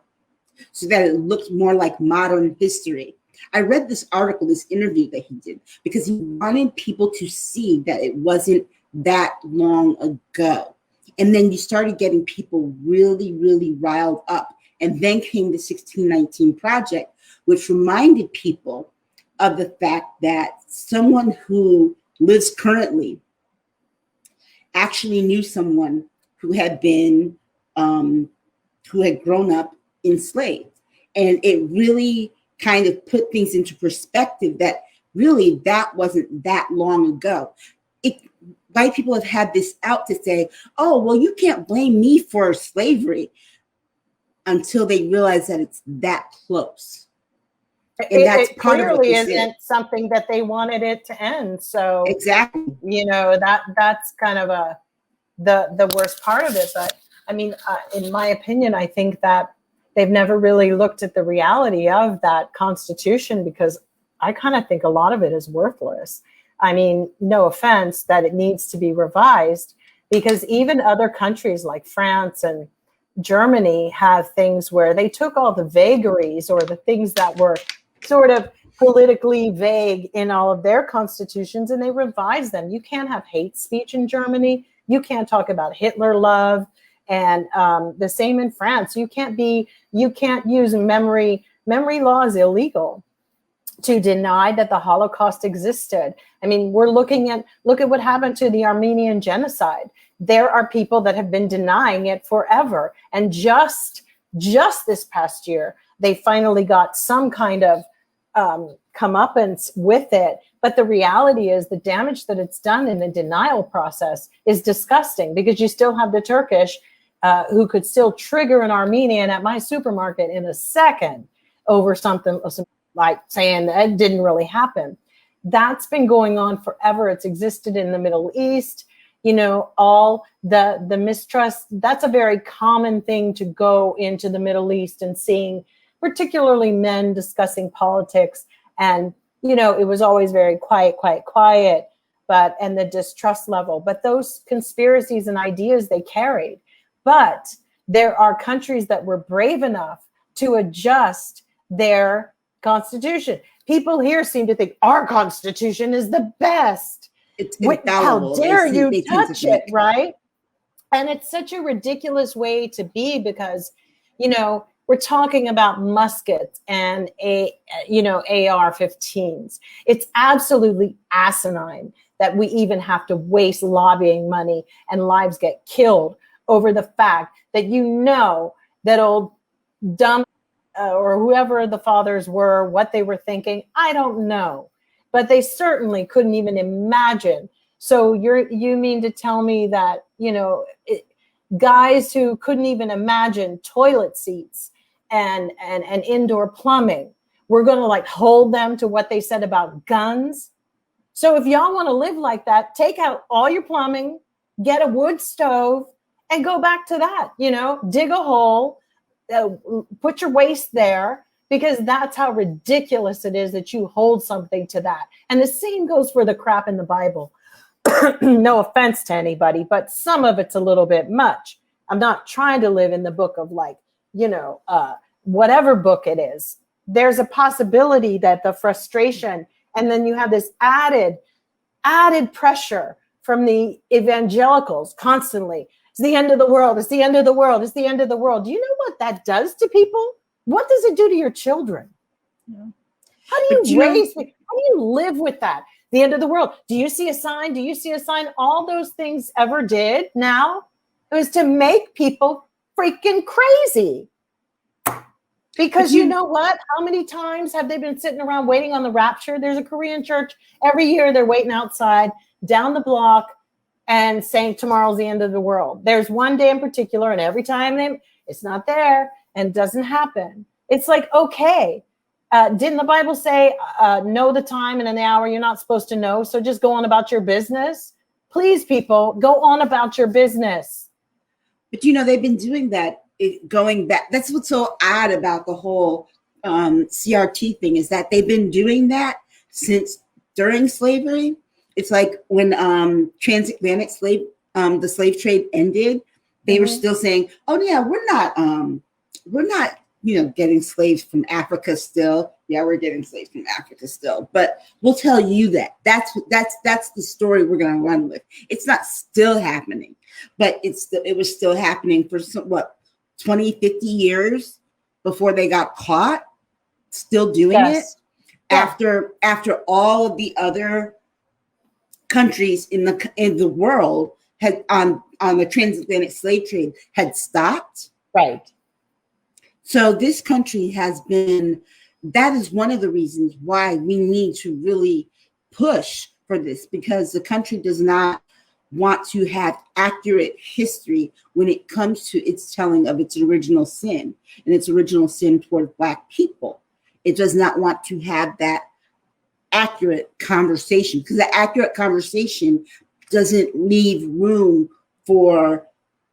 so that it looked more like modern history. I read this article, this interview that he did, because he wanted people to see that it wasn't that long ago. And then you started getting people really, really riled up. And then came the 1619 Project, which reminded people of the fact that someone who lives currently actually knew someone who had been, who had grown up enslaved. And it really kind of put things into perspective that really that wasn't that long ago. White people have had this out to say, oh, well, you can't blame me for slavery, until they realize that it's that close. And that's it part of what clearly this isn't is. something that they wanted it to end. So Exactly. you know, that's kind of the worst part of it. But I mean, in my opinion, I think that they've never really looked at the reality of that Constitution, because I kind of think a lot of it is worthless. I mean, no offense, that it needs to be revised, because even other countries like France and Germany have things where they took all the vagaries or the things that were sort of politically vague in all of their constitutions, and they revised them. You can't have hate speech in Germany. You can't talk about Hitler love. And the same in France. You can't use memory law is illegal to deny that the Holocaust existed. I mean, look at what happened to the Armenian genocide. There are people that have been denying it forever. And just this past year, they finally got some kind of comeuppance with it. But the reality is the damage that it's done in the denial process is disgusting, because you still have the Turkish who could still trigger an Armenian at my supermarket in a second over something like saying that it didn't really happen. That's been going on forever. It's existed in the Middle East. You know, all the mistrust, that's a very common thing to go into the Middle East and seeing, particularly men discussing politics. And, you know, it was always very quiet, and the distrust level. But those conspiracies and ideas they carried. But there are countries that were brave enough to adjust their constitution. People here seem to think our constitution is the best. How dare you touch it, right? And it's such a ridiculous way to be, because, you know, we're talking about muskets and AR-15s. It's absolutely asinine that we even have to waste lobbying money and lives get killed over the fact that, you know, that old dumb or whoever the fathers were, what they were thinking, I don't know. But they certainly couldn't even imagine. So you mean to tell me that, you know, guys who couldn't even imagine toilet seats and indoor plumbing, we're going to like hold them to what they said about guns? So if y'all want to live like that, take out all your plumbing, get a wood stove, and go back to that, you know, dig a hole, put your waste there, because that's how ridiculous it is that you hold something to that. And the same goes for the crap in the Bible. No offense to anybody, but some of it's a little bit much. I'm not trying to live in the book of like, you know, whatever book it is. There's a possibility that the frustration, and then you have this added pressure from the evangelicals constantly. It's the end of the world. It's the end of the world. It's the end of the world. Do you know what that does to people? What does it do to your children? Yeah. How do you raise? How do you live with that? The end of the world. Do you see a sign? Do you see a sign? All those things ever did now, it was to make people freaking crazy. Because you know what? How many times have they been sitting around waiting on the rapture? There's a Korean church every year. They're waiting outside down the block and saying tomorrow's the end of the world. There's one day in particular, and every time it's not there and doesn't happen. It's like, okay, didn't the Bible say know the time and an hour you're not supposed to know? So just go on about your business. Please, people, go on about your business. But you know, they've been doing that, going back. That's what's so odd about the whole CRT thing, is that they've been doing that since during slavery. It's like when transatlantic the slave trade ended, they were still saying, "Oh yeah, we're not getting slaves from Africa still. Yeah, we're getting slaves from Africa still, but we'll tell you that that's the story we're going to run with. It's not still happening, but it was still happening for 20, 50 years before they got caught, still doing it. Yeah. After all of the other countries in the world had on the transatlantic slave trade had stopped. Right. So this country that is one of the reasons why we need to really push for this, because the country does not want to have accurate history when it comes to its telling of its original sin and its original sin toward Black people. It does not want to have that accurate conversation, because the accurate conversation doesn't leave room for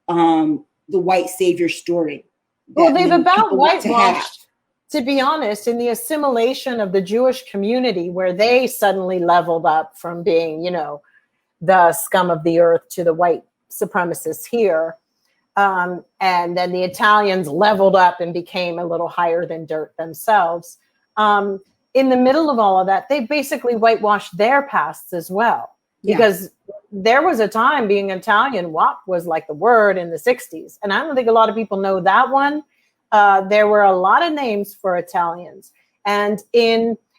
the white savior story. Well, they've about whitewashed, to be honest, in the assimilation of the Jewish community, where they suddenly leveled up from being, the scum of the earth to the white supremacists here. And then the Italians leveled up and became a little higher than dirt themselves. In the middle of all of that, they basically whitewashed their pasts as well. Because there was a time being Italian, WAP was like the word in the 60s. And I don't think a lot of people know that one. There were a lot of names for Italians. And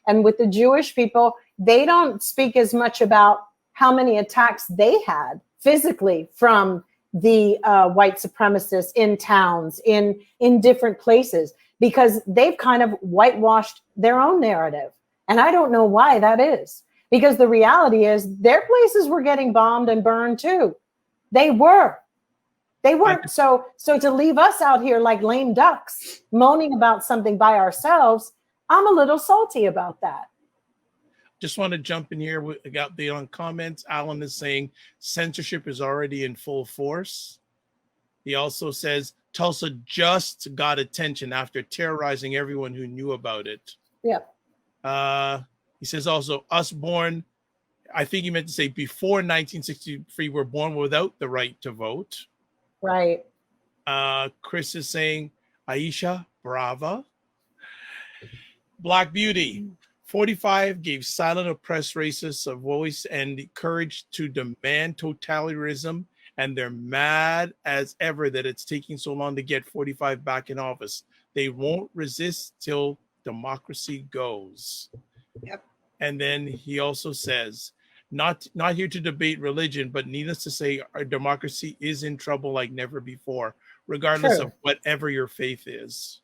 with the Jewish people, they don't speak as much about how many attacks they had physically from the white supremacists in towns, in different places, because they've kind of whitewashed their own narrative. And I don't know why that is. Because the reality is their places were getting bombed and burned too. They weren't. So to leave us out here like lame ducks, moaning about something by ourselves, I'm a little salty about that. Just want to jump in here. We got the comments. Alan is saying censorship is already in full force. He also says Tulsa just got attention after terrorizing everyone who knew about it. Yeah. He says also, us born, I think he meant to say before 1963, were born without the right to vote. Right. Chris is saying, Aisha, brava. Black Beauty, 45 gave silent oppressed racists a voice and courage to demand totalitarianism, and they're mad as ever that it's taking so long to get 45 back in office. They won't resist till democracy goes. Yep. And then he also says, not here to debate religion, but needless to say, our democracy is in trouble like never before, regardless of whatever your faith is.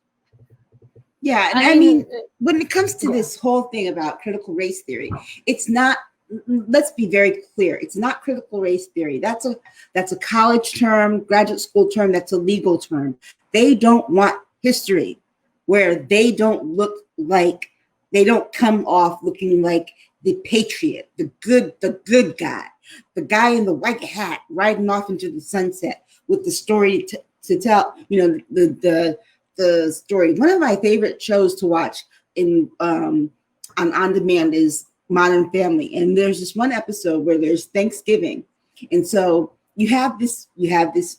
Yeah, and I mean, when it comes to this whole thing about critical race theory, it's not, let's be very clear, it's not critical race theory. That's a college term, graduate school term, that's a legal term. They don't want history where they don't come off looking like the patriot, the good guy, the guy in the white hat riding off into the sunset with the story to tell, the story. One of my favorite shows to watch on demand is Modern Family. And there's this one episode where there's Thanksgiving. And so you have this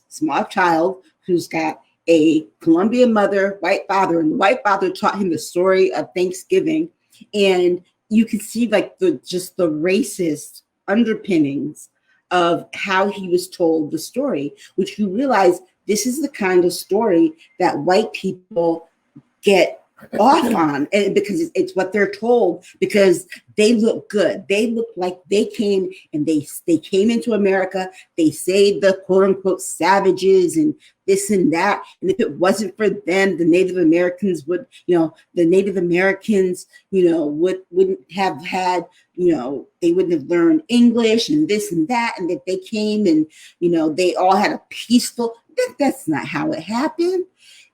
small child who's got a Colombian mother, white father, and the white father taught him the story of Thanksgiving. And you can see like the racist underpinnings of how he was told the story, which you realize this is the kind of story that white people get off on, and because it's what they're told, because they look good. They look like they came and they came into America. They saved the quote unquote savages and this and that. And if it wasn't for them, the Native Americans wouldn't have had, they wouldn't have learned English and this and that. And that they came and, they all had a peaceful, that's not how it happened.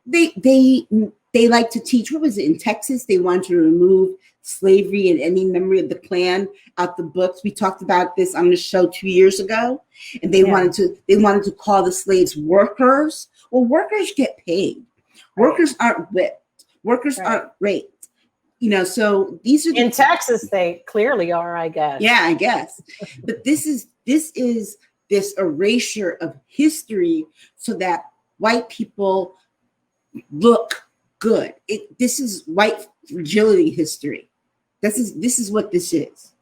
They like to teach, what was it, in Texas? They wanted to remove slavery and any memory of the Klan out the books. We talked about this on the show 2 years ago. And they wanted to call the slaves workers. Well, workers get paid. Workers aren't whipped. Workers aren't raped. So these are in Texas, they clearly are, I guess. Yeah, I guess. But this is this erasure of history so that white people look good. This is white fragility history. This is what this is.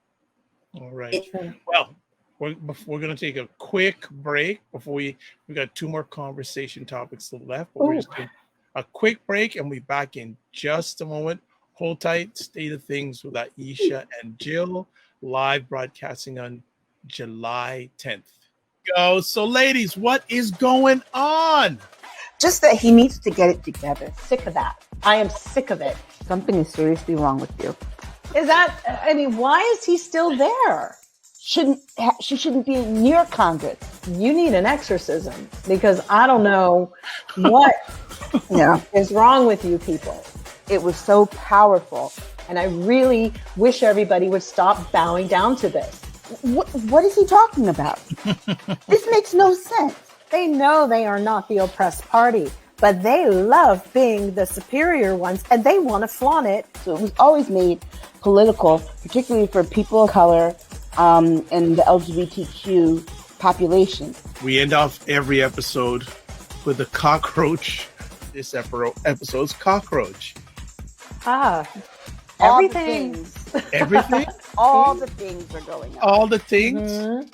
All right. Well, we're going to take a quick break before we got two more conversation topics left. But we're just doing a quick break, and we'll be back in just a moment. Hold tight. State of Things with Aisha and Jill, live broadcasting on July 10th. Go. So, ladies, what is going on? Just that he needs to get it together. Sick of that. I am sick of it. Something is seriously wrong with you. Is that, I mean, why is he still there? She shouldn't be near Congress. You need an exorcism, because I don't know what is wrong with you people. It was so powerful. And I really wish everybody would stop bowing down to this. What is he talking about? This makes no sense. They know they are not the oppressed party, but they love being the superior ones, and they want to flaunt it. So it was always made political, particularly for people of color and the LGBTQ population. We end off every episode with a cockroach. This episode's cockroach. Everything. Everything? All the things are going on. All the things? Mm-hmm.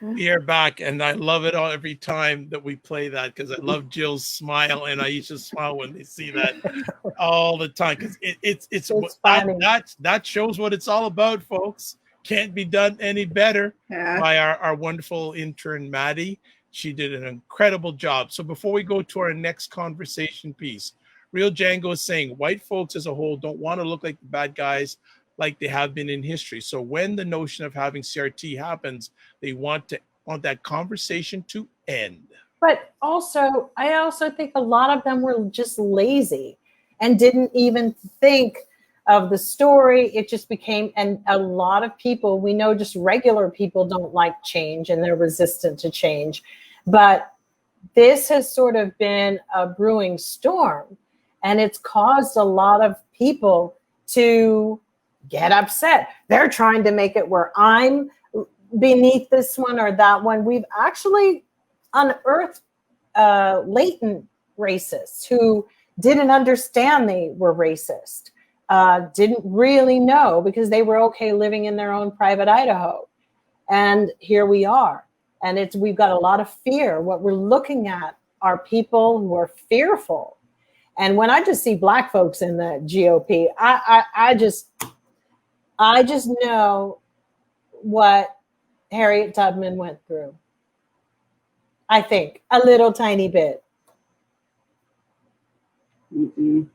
We are back, and I love it all every time that we play that, because I love Jill's smile and Aisha's smile when they see that all the time, because it's funny. That shows what it's all about, folks. Can't be done any better by our wonderful intern Maddie. She did an incredible job. So before we go to our next conversation piece, Real Django is saying white folks as a whole don't want to look like the bad guys like they have been in history. So when the notion of having CRT happens, they want that conversation to end. But also, I also think a lot of them were just lazy and didn't even think of the story. It just became, and a lot of people, we know just regular people don't like change and they're resistant to change. But this has sort of been a brewing storm, and it's caused a lot of people to get upset. They're trying to make it where I'm beneath this one or that one. We've actually unearthed latent racists who didn't understand they were racist, didn't really know, because they were okay living in their own private Idaho. And here we are. And we've got a lot of fear. What we're looking at are people who are fearful. And when I just see Black folks in the GOP, I just know what Harriet Tubman went through. I think a little tiny bit. Mm-mm.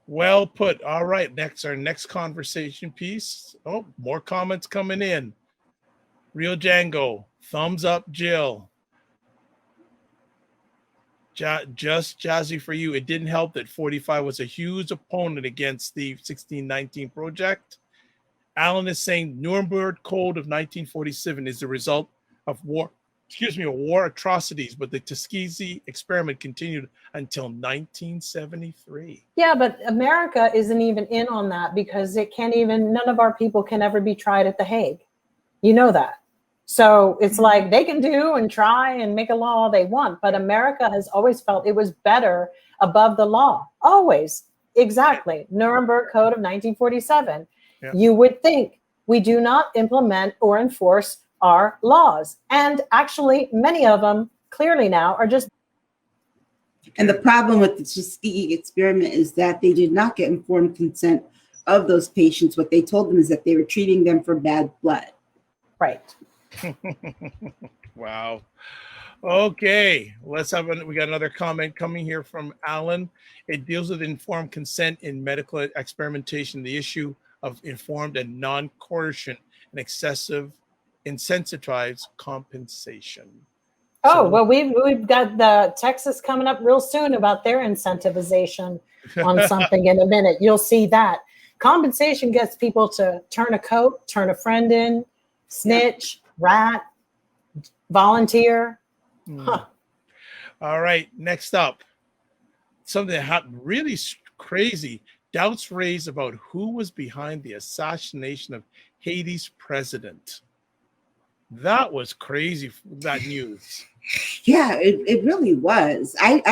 Well put. All right. Our next conversation piece. Oh, more comments coming in. Real Django, thumbs up, Jill. Just jazzy for you. It didn't help that 45 was a huge opponent against the 1619 project. Alan is saying Nuremberg Code of 1947 is the result of war atrocities, but the Tuskegee experiment continued until 1973. Yeah, but America isn't even in on that, because none of our people can ever be tried at The Hague. You know that. So it's like they can do and try and make a law all they want, but America has always felt it was better above the law. Always. Exactly. Nuremberg Code of 1947. Yeah. You would think we do not implement or enforce our laws. And actually, many of them clearly now are just. And the problem with the Tuskegee experiment is that they did not get informed consent of those patients. What they told them is that they were treating them for bad blood. Right. Wow. Okay, we got another comment coming here from Alan. It deals with informed consent in medical experimentation, the issue of informed and non-coercion and excessive insensitized compensation. Well, we've got the Texas coming up real soon about their incentivization on something in a minute. You'll see that. Compensation gets people to turn a coat, turn a friend in, snitch, rat, volunteer. Huh. All right, next up, something that happened really crazy. Doubts raised about who was behind the assassination of Haiti's president. That was crazy, that news. Yeah, it really was. I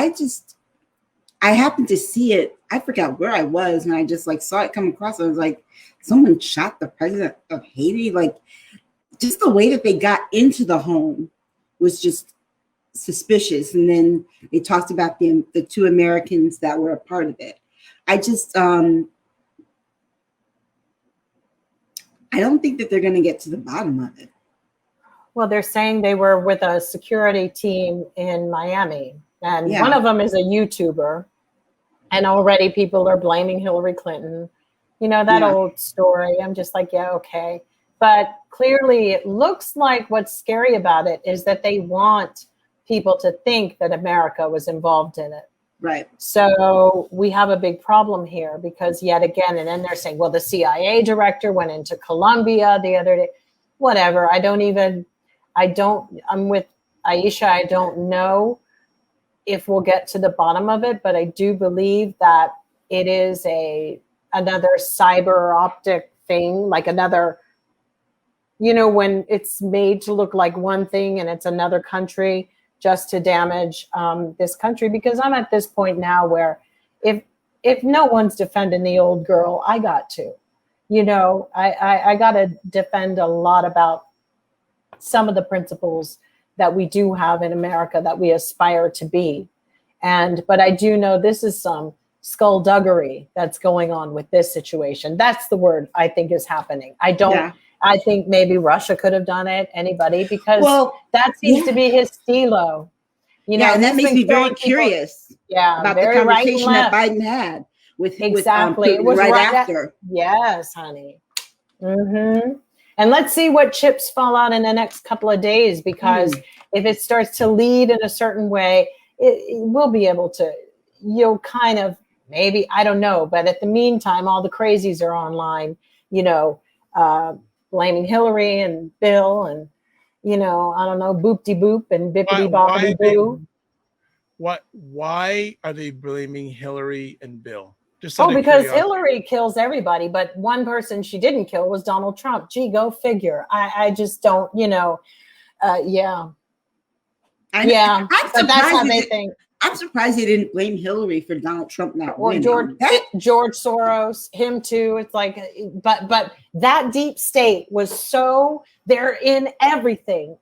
happened to see it. I forgot where I was, and I just like saw it come across. I was like, someone shot the president of Haiti. Like, just the way that they got into the home was just suspicious. And then they talked about the two Americans that were a part of it. I just I don't think that they're going to get to the bottom of it. Well, they're saying they were with a security team in Miami, and one of them is a YouTuber, and already people are blaming Hillary Clinton. You know, that old story. I'm just like, yeah, okay. But clearly it looks like what's scary about it is that they want people to think that America was involved in it. Right. So we have a big problem here because yet again, and then they're saying, well, the CIA director went into Colombia the other day. Whatever. I'm with Aisha. I don't know if we'll get to the bottom of it, but I do believe that it is another cyber optic thing, like another, you know, when it's made to look like one thing and it's another country just to damage this country. Because I'm at this point now where if no one's defending the old girl, I got to, you know, I got to defend a lot about some of the principles that we do have in America that we aspire to be. But I do know this is some skullduggery that's going on with this situation. That's the word I think is happening. I think maybe Russia could have done it, anybody, because that seems to be his stilo. You know, and that makes me very curious about the conversation that Biden had with it was right after. Yes, honey. Mm-hmm. And let's see what chips fall out in the next couple of days, because if it starts to lead in a certain way, it will be able to, you'll kind of, maybe, I don't know. But at the meantime, all the crazies are online, you know, blaming Hillary and Bill and, you know, I don't know, boop-de-boop and bippity-boppity-boo. Why are they blaming Hillary and Bill? Because Hillary kills everybody, but one person she didn't kill was Donald Trump. Gee, go figure. I just don't, you know, yeah. But that's how they think. I'm surprised they didn't blame Hillary for Donald Trump not winning. George Soros, him too. It's like, but that deep state was so, they're in everything,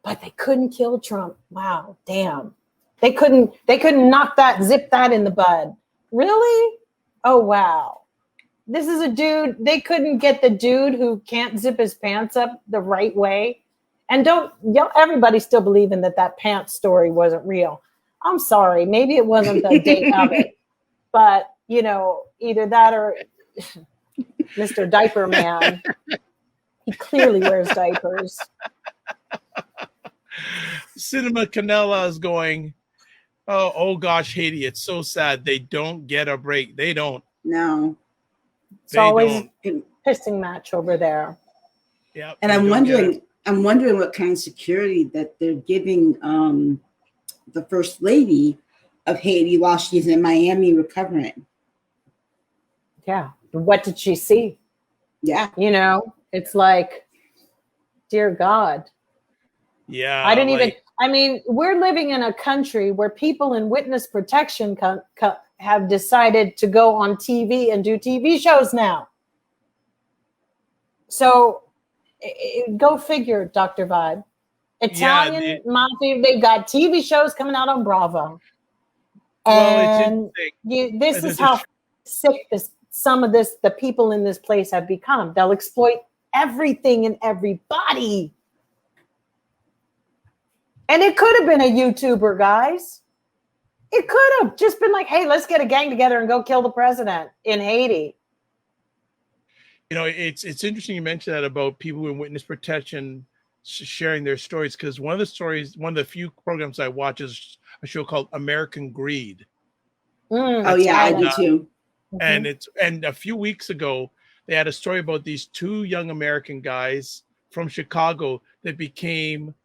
but they couldn't kill Trump. Wow, damn. They couldn't zip that in the bud. Really? Oh, wow. This is a dude, they couldn't get the dude who can't zip his pants up the right way. And everybody's still believing that pants story wasn't real. I'm sorry, maybe it wasn't the date of it, but you know, either that or Mr. Diaper Man. He clearly wears diapers. Cinema Canela is going, oh gosh, Haiti, it's so sad. They don't get a break. They don't. No. It's always a pissing match over there. Yeah. And I'm wondering what kind of security that they're giving the first lady of Haiti while she's in Miami recovering. Yeah. What did she see? Yeah. You know, it's like, dear God. Yeah. I mean, we're living in a country where people in witness protection have decided to go on TV and do TV shows now. So go figure, Dr. Vibe. Italian mafia, they've got TV shows coming out on Bravo. And this is how sick some of the people in this place have become. They'll exploit everything and everybody. And it could have been a YouTuber, guys. It could have just been like, hey, let's get a gang together and go kill the president in Haiti. You know, it's interesting you mentioned that about people in witness protection sharing their stories, because one of the few programs I watch is a show called American Greed. I do too. And a few weeks ago, they had a story about these two young American guys from Chicago that became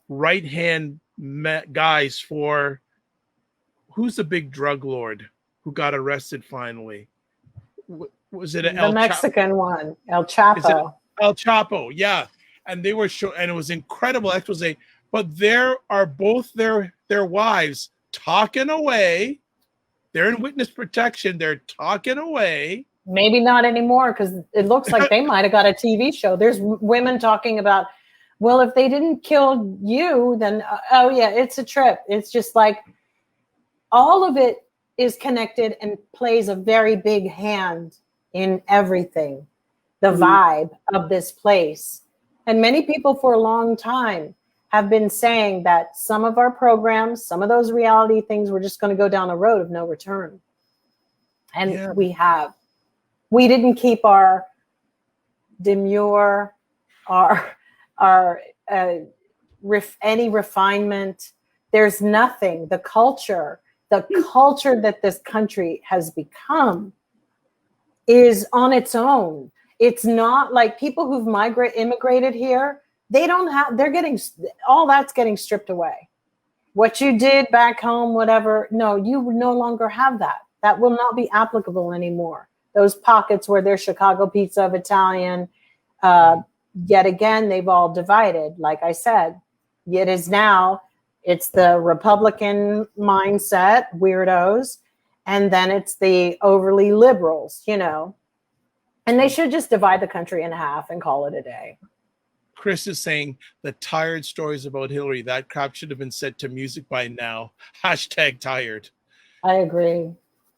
right-hand guys for who's the big drug lord who got arrested finally? Was it the Mexican one, El Chapo? El Chapo, yeah. and they were show, and it was incredible expose. But there are both their wives talking away. They're in witness protection. They're talking away. Maybe not anymore, because it looks like they might have got a TV show. There's women talking about, well, if they didn't kill you, then, oh yeah, it's a trip. It's just like all of it is connected and plays a very big hand in everything, the vibe of this place. And many people for a long time have been saying that some of our programs, some of those reality things, we're just going to go down a road of no return. And we have. We didn't keep our demure, any refinement. There's nothing. The culture that this country has become is on its own. It's not like people who've immigrated here. They don't have, they're getting, all that's getting stripped away. What you did back home, whatever, no, you no longer have that. That will not be applicable anymore. Those pockets where there's Chicago pizza of Italian, yet again, they've all divided. Like I said, it is now, it's the Republican mindset, weirdos, and then it's the overly liberals, you know, and they should just divide the country in half and call it a day. Chris is saying the tired stories about Hillary, that crap should have been set to music by now. # tired. I agree.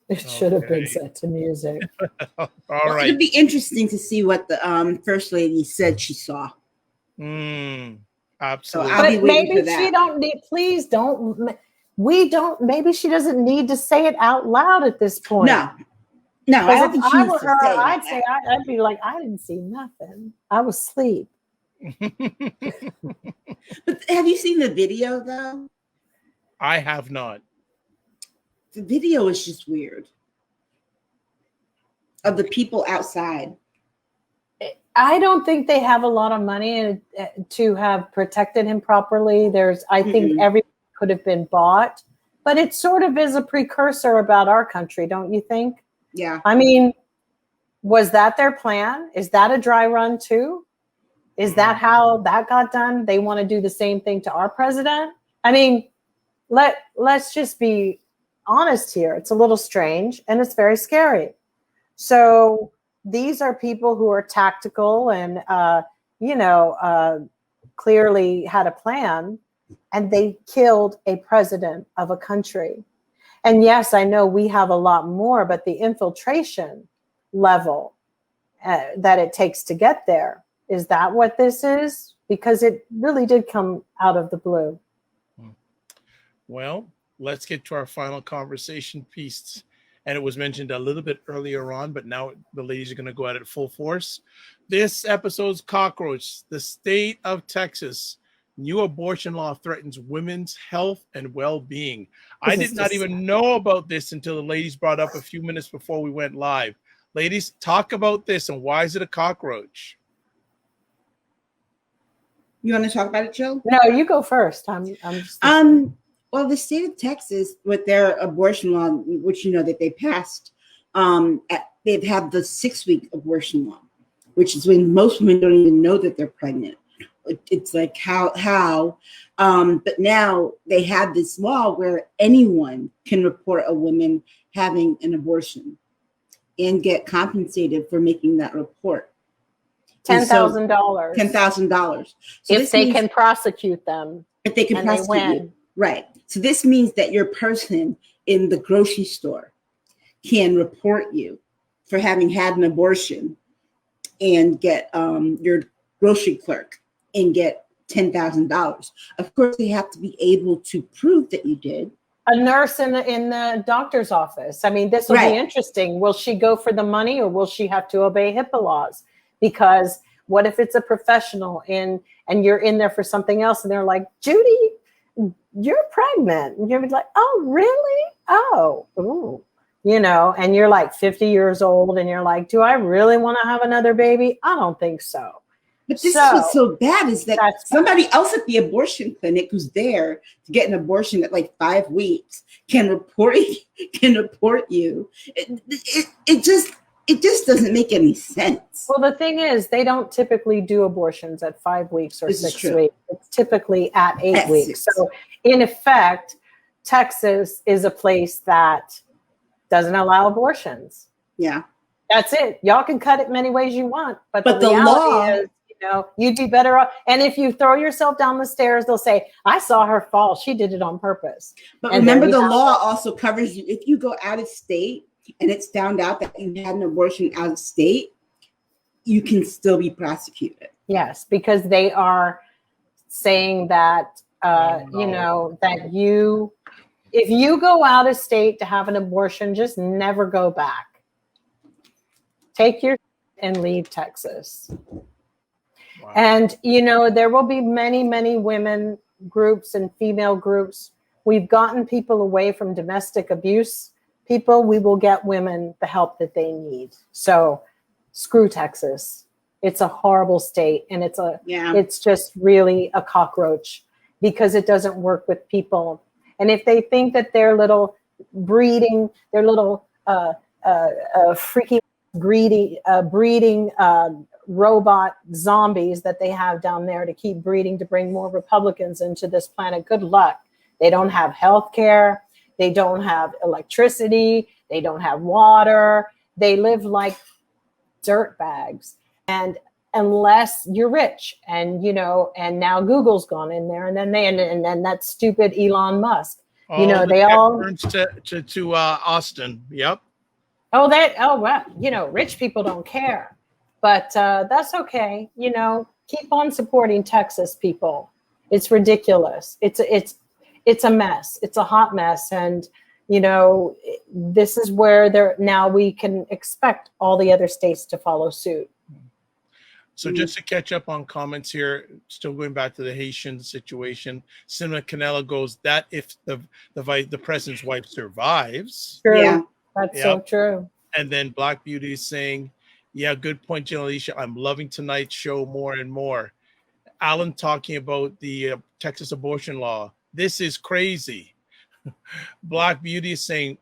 It should have been set to music. All right. It'd be interesting to see what the First Lady said she saw. Absolutely. So but maybe she don't need, please don't, maybe she doesn't need to say it out loud at this point. No, I don't think she I needs were to her, say I'd that. say, I'd be like, I didn't see nothing. I was asleep. But have you seen the video though? I have not. The video is just weird. Of the people outside. I don't think they have a lot of money to have protected him properly. I think everything could have been bought, but it sort of is a precursor about our country, don't you think? Yeah. I mean, was that their plan? Is that a dry run too? Is that how that got done? They want to do the same thing to our president? I mean, let's just be honest here. It's a little strange and it's very scary. So these are people who are tactical and, clearly had a plan, and they killed a president of a country. And yes, I know we have a lot more, but the infiltration level that it takes to get there, is that what this is? Because it really did come out of the blue. Well, let's get to our final conversation piece. And it was mentioned a little bit earlier on, but now the ladies are going to go at it full force. This episode's cockroach, the state of Texas. New abortion law threatens women's health and well-being. I did not even know about this until the ladies brought up a few minutes before we went live. Ladies, talk about this and why is it a cockroach? You want to talk about it, Jill? No, you go first. I'm just Well, the state of Texas, with their abortion law, which you know that they passed, they've had the 6-week abortion law, which is when most women don't even know that they're pregnant. It's like how, but now they have this law where anyone can report a woman having an abortion and get compensated for making that report. $10,000. $10,000. So if they can prosecute them. If they can prosecute you. Right. So this means that your person in the grocery store can report you for having had an abortion and get your grocery clerk and get $10,000. Of course, they have to be able to prove that you did. A nurse in the doctor's office. I mean, this will be interesting. Will she go for the money or will she have to obey HIPAA laws? Because what if it's a professional and you're in there for something else and they're like, Judy, you're pregnant. And you're like, oh, really? Oh, ooh. And you're like 50 years old and you're like, do I really want to have another baby? I don't think so. But this is what's so bad is that somebody else at the abortion clinic who's there to get an abortion at like 5 weeks can report you. It just, It just doesn't make any sense. Well, the thing is, they don't typically do abortions at 5 weeks or This is 6 true. weeks. It's typically at 8 At weeks. 6. So, in effect, Texas is a place that doesn't allow abortions. Yeah. That's it. Y'all can cut it many ways you want, but But the the reality law- is, you'd be better off. And if you throw yourself down the stairs, they'll say, "I saw her fall. She did it on purpose." But And remember, there you the have law it. also covers you. If you go out of state and it's found out that you had an abortion out of state, you can still be prosecuted. Yes, because they are saying that, No. that if you go out of state to have an abortion, just never go back. Take your and leave Texas. Wow. And, there will be many, many women groups and female groups. We've gotten people away from domestic abuse people. We will get women the help that they need. So screw Texas. It's a horrible state. And it's just really a cockroach because it doesn't work with people. And if they think that their little freaky breeding robot zombies that they have down there to keep breeding to bring more Republicans into this planet, good luck. They don't have health care. They don't have electricity. They don't have water. They live like dirt bags. And unless you're rich and, and now Google's gone in there and then that stupid Elon Musk, they all turns to Austin. Yep. Rich people don't care, but that's okay. Keep on supporting Texas people. It's ridiculous. It's a mess. It's a hot mess. And, this is where now we can expect all the other states to follow suit. So just to catch up on comments here, still going back to the Haitian situation, Cinema Canela goes, that if the president's wife survives. True. Yeah. That's so true. And then Black Beauty is saying, yeah, good point, Jill and Aisha. I'm loving tonight's show more and more. Alan talking about the Texas abortion law. This is crazy. Black Beauty is saying,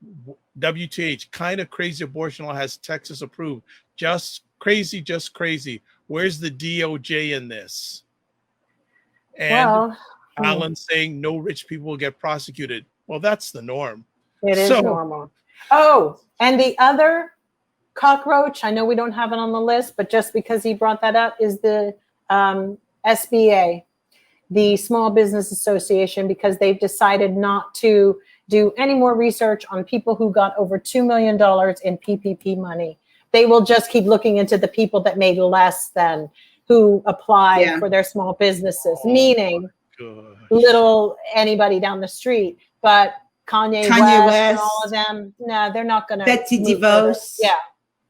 WTH, kind of crazy abortion law has Texas approved. Just crazy, just crazy. Where's the DOJ in this? And Alan saying no rich people will get prosecuted. Well, that's the norm. It is normal. Oh, and the other cockroach, I know we don't have it on the list, but just because he brought that up, is the SBA, the Small Business Association, because they've decided not to do any more research on people who got over $2 million in PPP money. They will just keep looking into the people that made less than who applied for their small businesses, meaning little anybody down the street. But Kanye West and all of them, no, they're not going to. Betsy DeVos. Yeah,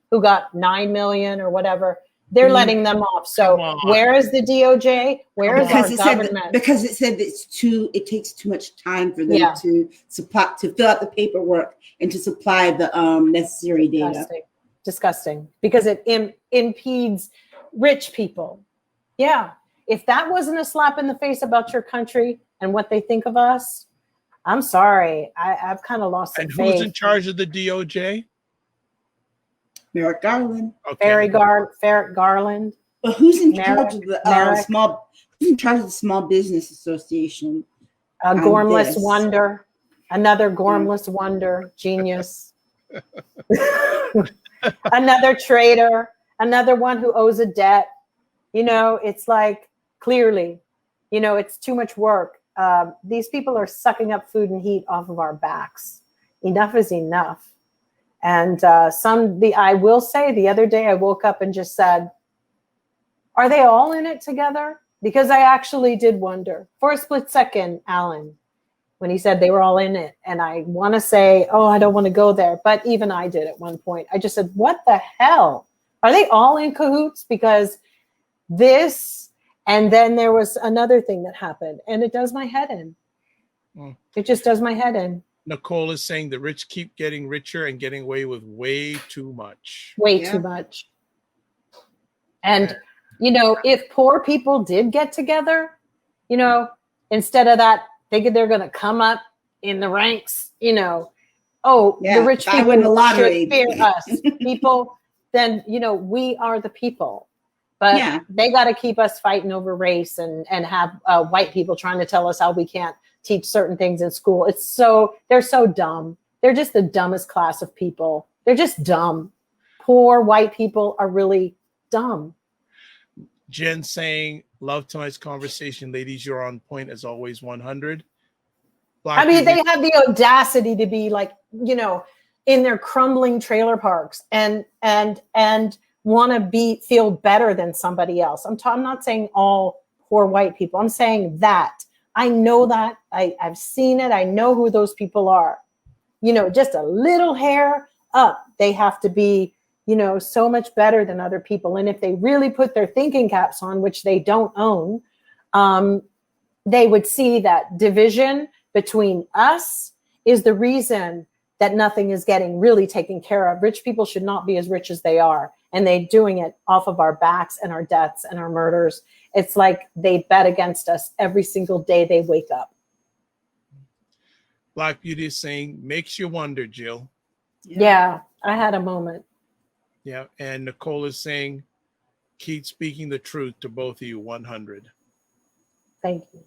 who got 9 million or whatever. They're letting them off. So where is the DOJ? Where is our government? Because it said it takes too much time for them to fill out the paperwork and to supply the necessary data. Disgusting. Because it impedes rich people. Yeah. If that wasn't a slap in the face about your country and what they think of us, I'm sorry. I've kind of lost And faith. who's in charge of the DOJ? Merrick Garland. Okay. Ferret Garland. But who's in charge of the Small Business Association? A gormless wonder. Another gormless wonder. Genius. Another traitor. Another one who owes a debt. It's like, clearly, it's too much work. These people are sucking up food and heat off of our backs. Enough is enough. And I will say, the other day I woke up and just said, are they all in it together? Because I actually did wonder for a split second, Alan, when he said they were all in it. And I want to say, I don't want to go there. But even I did at one point. I just said, what the hell? Are they all in cahoots? Because this, and then there was another thing that happened, and it does my head in. It just does my head in. Nicole is saying the rich keep getting richer and getting away with way too much. Way too much. And, if poor people did get together, instead of that, they're going to come up in the ranks, the rich people the lottery. should fear us. People, then, we are the people. But they got to keep us fighting over race and have white people trying to tell us how we can't teach certain things in school. They're so dumb. They're just the dumbest class of people. They're just dumb. Poor white people are really dumb. Jen saying, love tonight's conversation. Ladies, you're on point as always, 100. They have the audacity to be like, in their crumbling trailer parks and want to feel better than somebody else. I'm not saying all poor white people. I'm saying that. I know that. I've seen it. I know who those people are. Just a little hair up. They have to be, so much better than other people. And if they really put their thinking caps on, which they don't own, they would see that division between us is the reason that nothing is getting really taken care of. Rich people should not be as rich as they are. And they're doing it off of our backs and our deaths and our murders. It's like they bet against us every single day they wake up. Black Beauty is saying, makes you wonder, Jill. Yeah, I had a moment. Yeah, and Nicole is saying, keep speaking the truth to both of you, 100. Thank you.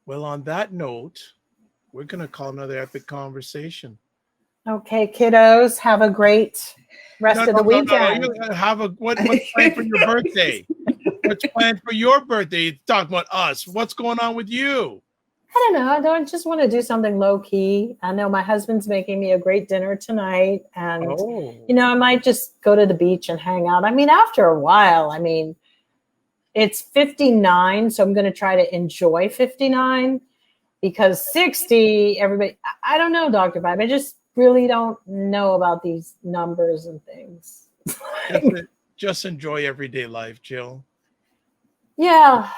Well, on that note, we're going to call another epic conversation. Okay, kiddos, have a great rest of the weekend. What's planned for your birthday? What's planned for your birthday? Talk about us. What's going on with you? I don't know. I don't just want to do something low key. I know my husband's making me a great dinner tonight. And, I might just go to the beach and hang out. After a while, it's 59. So I'm going to try to enjoy 59 because 60, everybody, I don't know, Dr. Vibe. I just really don't know about these numbers and things. Just enjoy everyday life, Jill. Yeah.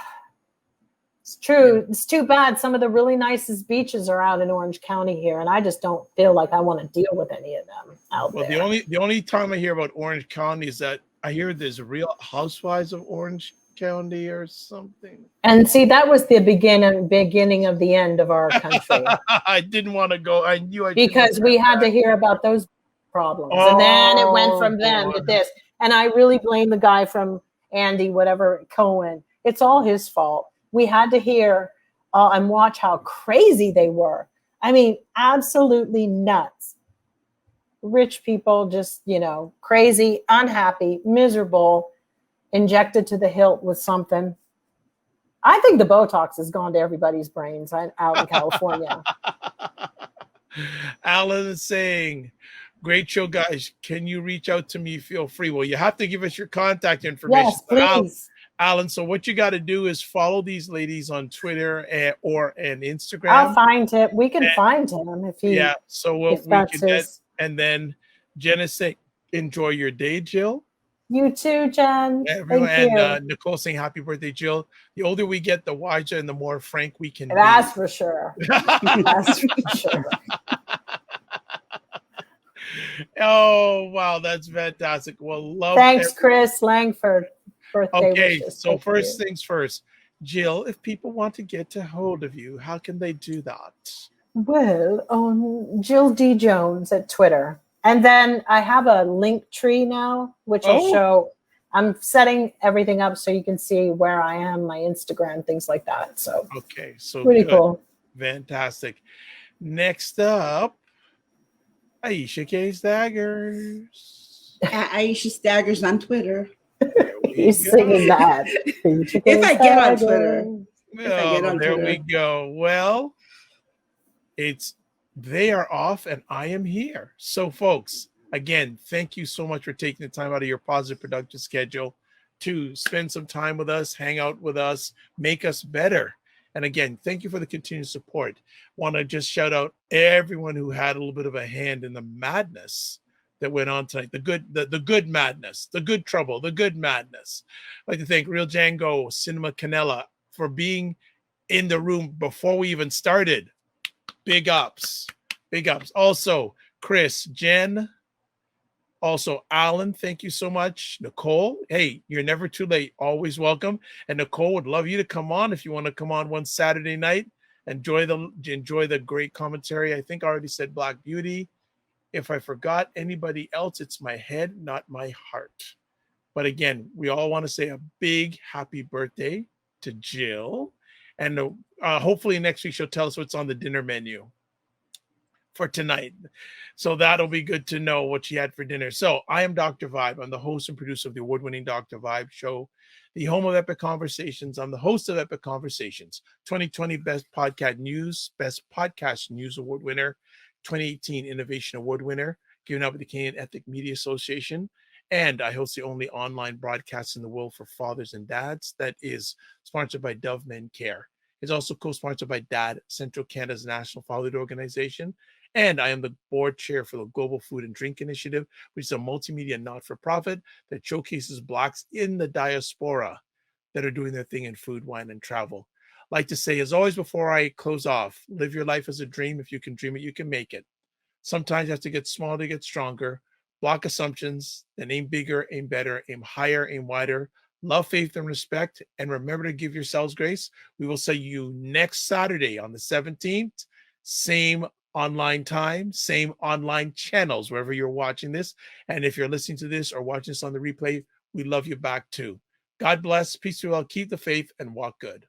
It's true. It's too bad. Some of the really nicest beaches are out in Orange County here, and I just don't feel like I want to deal with any of them out there. The only time I hear about Orange County is that I hear there's Real Housewives of Orange County or something. And see, that was the beginning of the end of our country. I didn't want to go. I knew because we had to hear about those problems, and then it went from them to this. And I really blame the guy from Andy, whatever Cohen. It's all his fault. We had to hear and watch how crazy they were. Absolutely nuts. Rich people just, crazy, unhappy, miserable, injected to the hilt with something. I think the Botox has gone to everybody's brains out in California. Alan is saying, great show, guys. Can you reach out to me? Feel free. Well, you have to give us your contact information. Yes, please. Alan, so what you got to do is follow these ladies on Twitter and Instagram. I'll find him. We can find him if he. Yeah, so we can get. And then Jen is saying, enjoy your day, Jill. You too, Jen. Everyone, and Nicole saying happy birthday, Jill. The older we get, the wiser and the more frank we can be. That's for sure. That's for sure. Oh, wow, that's fantastic. Well, thanks, Chris Langford. Birthday wishes. So first things first, Jill, if people want to get a hold of you, how can they do that? Well, on Jill D. Jones at Twitter. And then I have a link tree now, which will show. I'm setting everything up so you can see where I am, my Instagram, things like that. So so pretty cool. Fantastic. Next up, Aisha K. Staggers. Aisha Staggers on Twitter. You're singing that. If I get on Twitter. There we go. Well, they are off and I am here. So folks, again, thank you so much for taking the time out of your positive, productive schedule to spend some time with us, hang out with us, make us better. And again, thank you for the continued support. Want to just shout out everyone who had a little bit of a hand in the madness that went on tonight. The good madness, the good trouble, the good madness. I'd like to thank Real Django, Cinema Canela for being in the room before we even started. Big ups. Big ups. Also, Chris, Jen, also Alan, thank you so much. Nicole, hey, you're never too late. Always welcome. And Nicole, would love you to come on if you want to come on one Saturday night. Enjoy the great commentary. I think I already said Black Beauty. If I forgot anybody else, it's my head, not my heart. But again, we all want to say a big happy birthday to Jill. And hopefully next week she'll tell us what's on the dinner menu for tonight. So that'll be good to know what she had for dinner. So I am Dr. Vibe. I'm the host and producer of the award-winning Dr. Vibe show, the home of Epic Conversations. I'm the host of Epic Conversations, 2020 Best Podcast News Award winner, 2018 Innovation Award winner, given out by the Canadian Ethnic Media Association. And I host the only online broadcast in the world for fathers and dads that is sponsored by Dove Men Care. It's also co-sponsored by DAD, Central Canada's national fatherhood organization. And I am the board chair for the Global Food and Drink Initiative, which is a multimedia not-for-profit that showcases Blacks in the diaspora that are doing their thing in food, wine, and travel. I'd like to say, as always, before I close off, live your life as a dream. If you can dream it, you can make it. Sometimes you have to get small to get stronger. Block assumptions, then aim bigger, aim better, aim higher, aim wider. Love, faith, and respect. And remember to give yourselves grace. We will see you next Saturday on the 17th. Same online time, same online channels, wherever you're watching this. And if you're listening to this or watching this on the replay, we love you back too. God bless. Peace to you all. Keep the faith and walk good.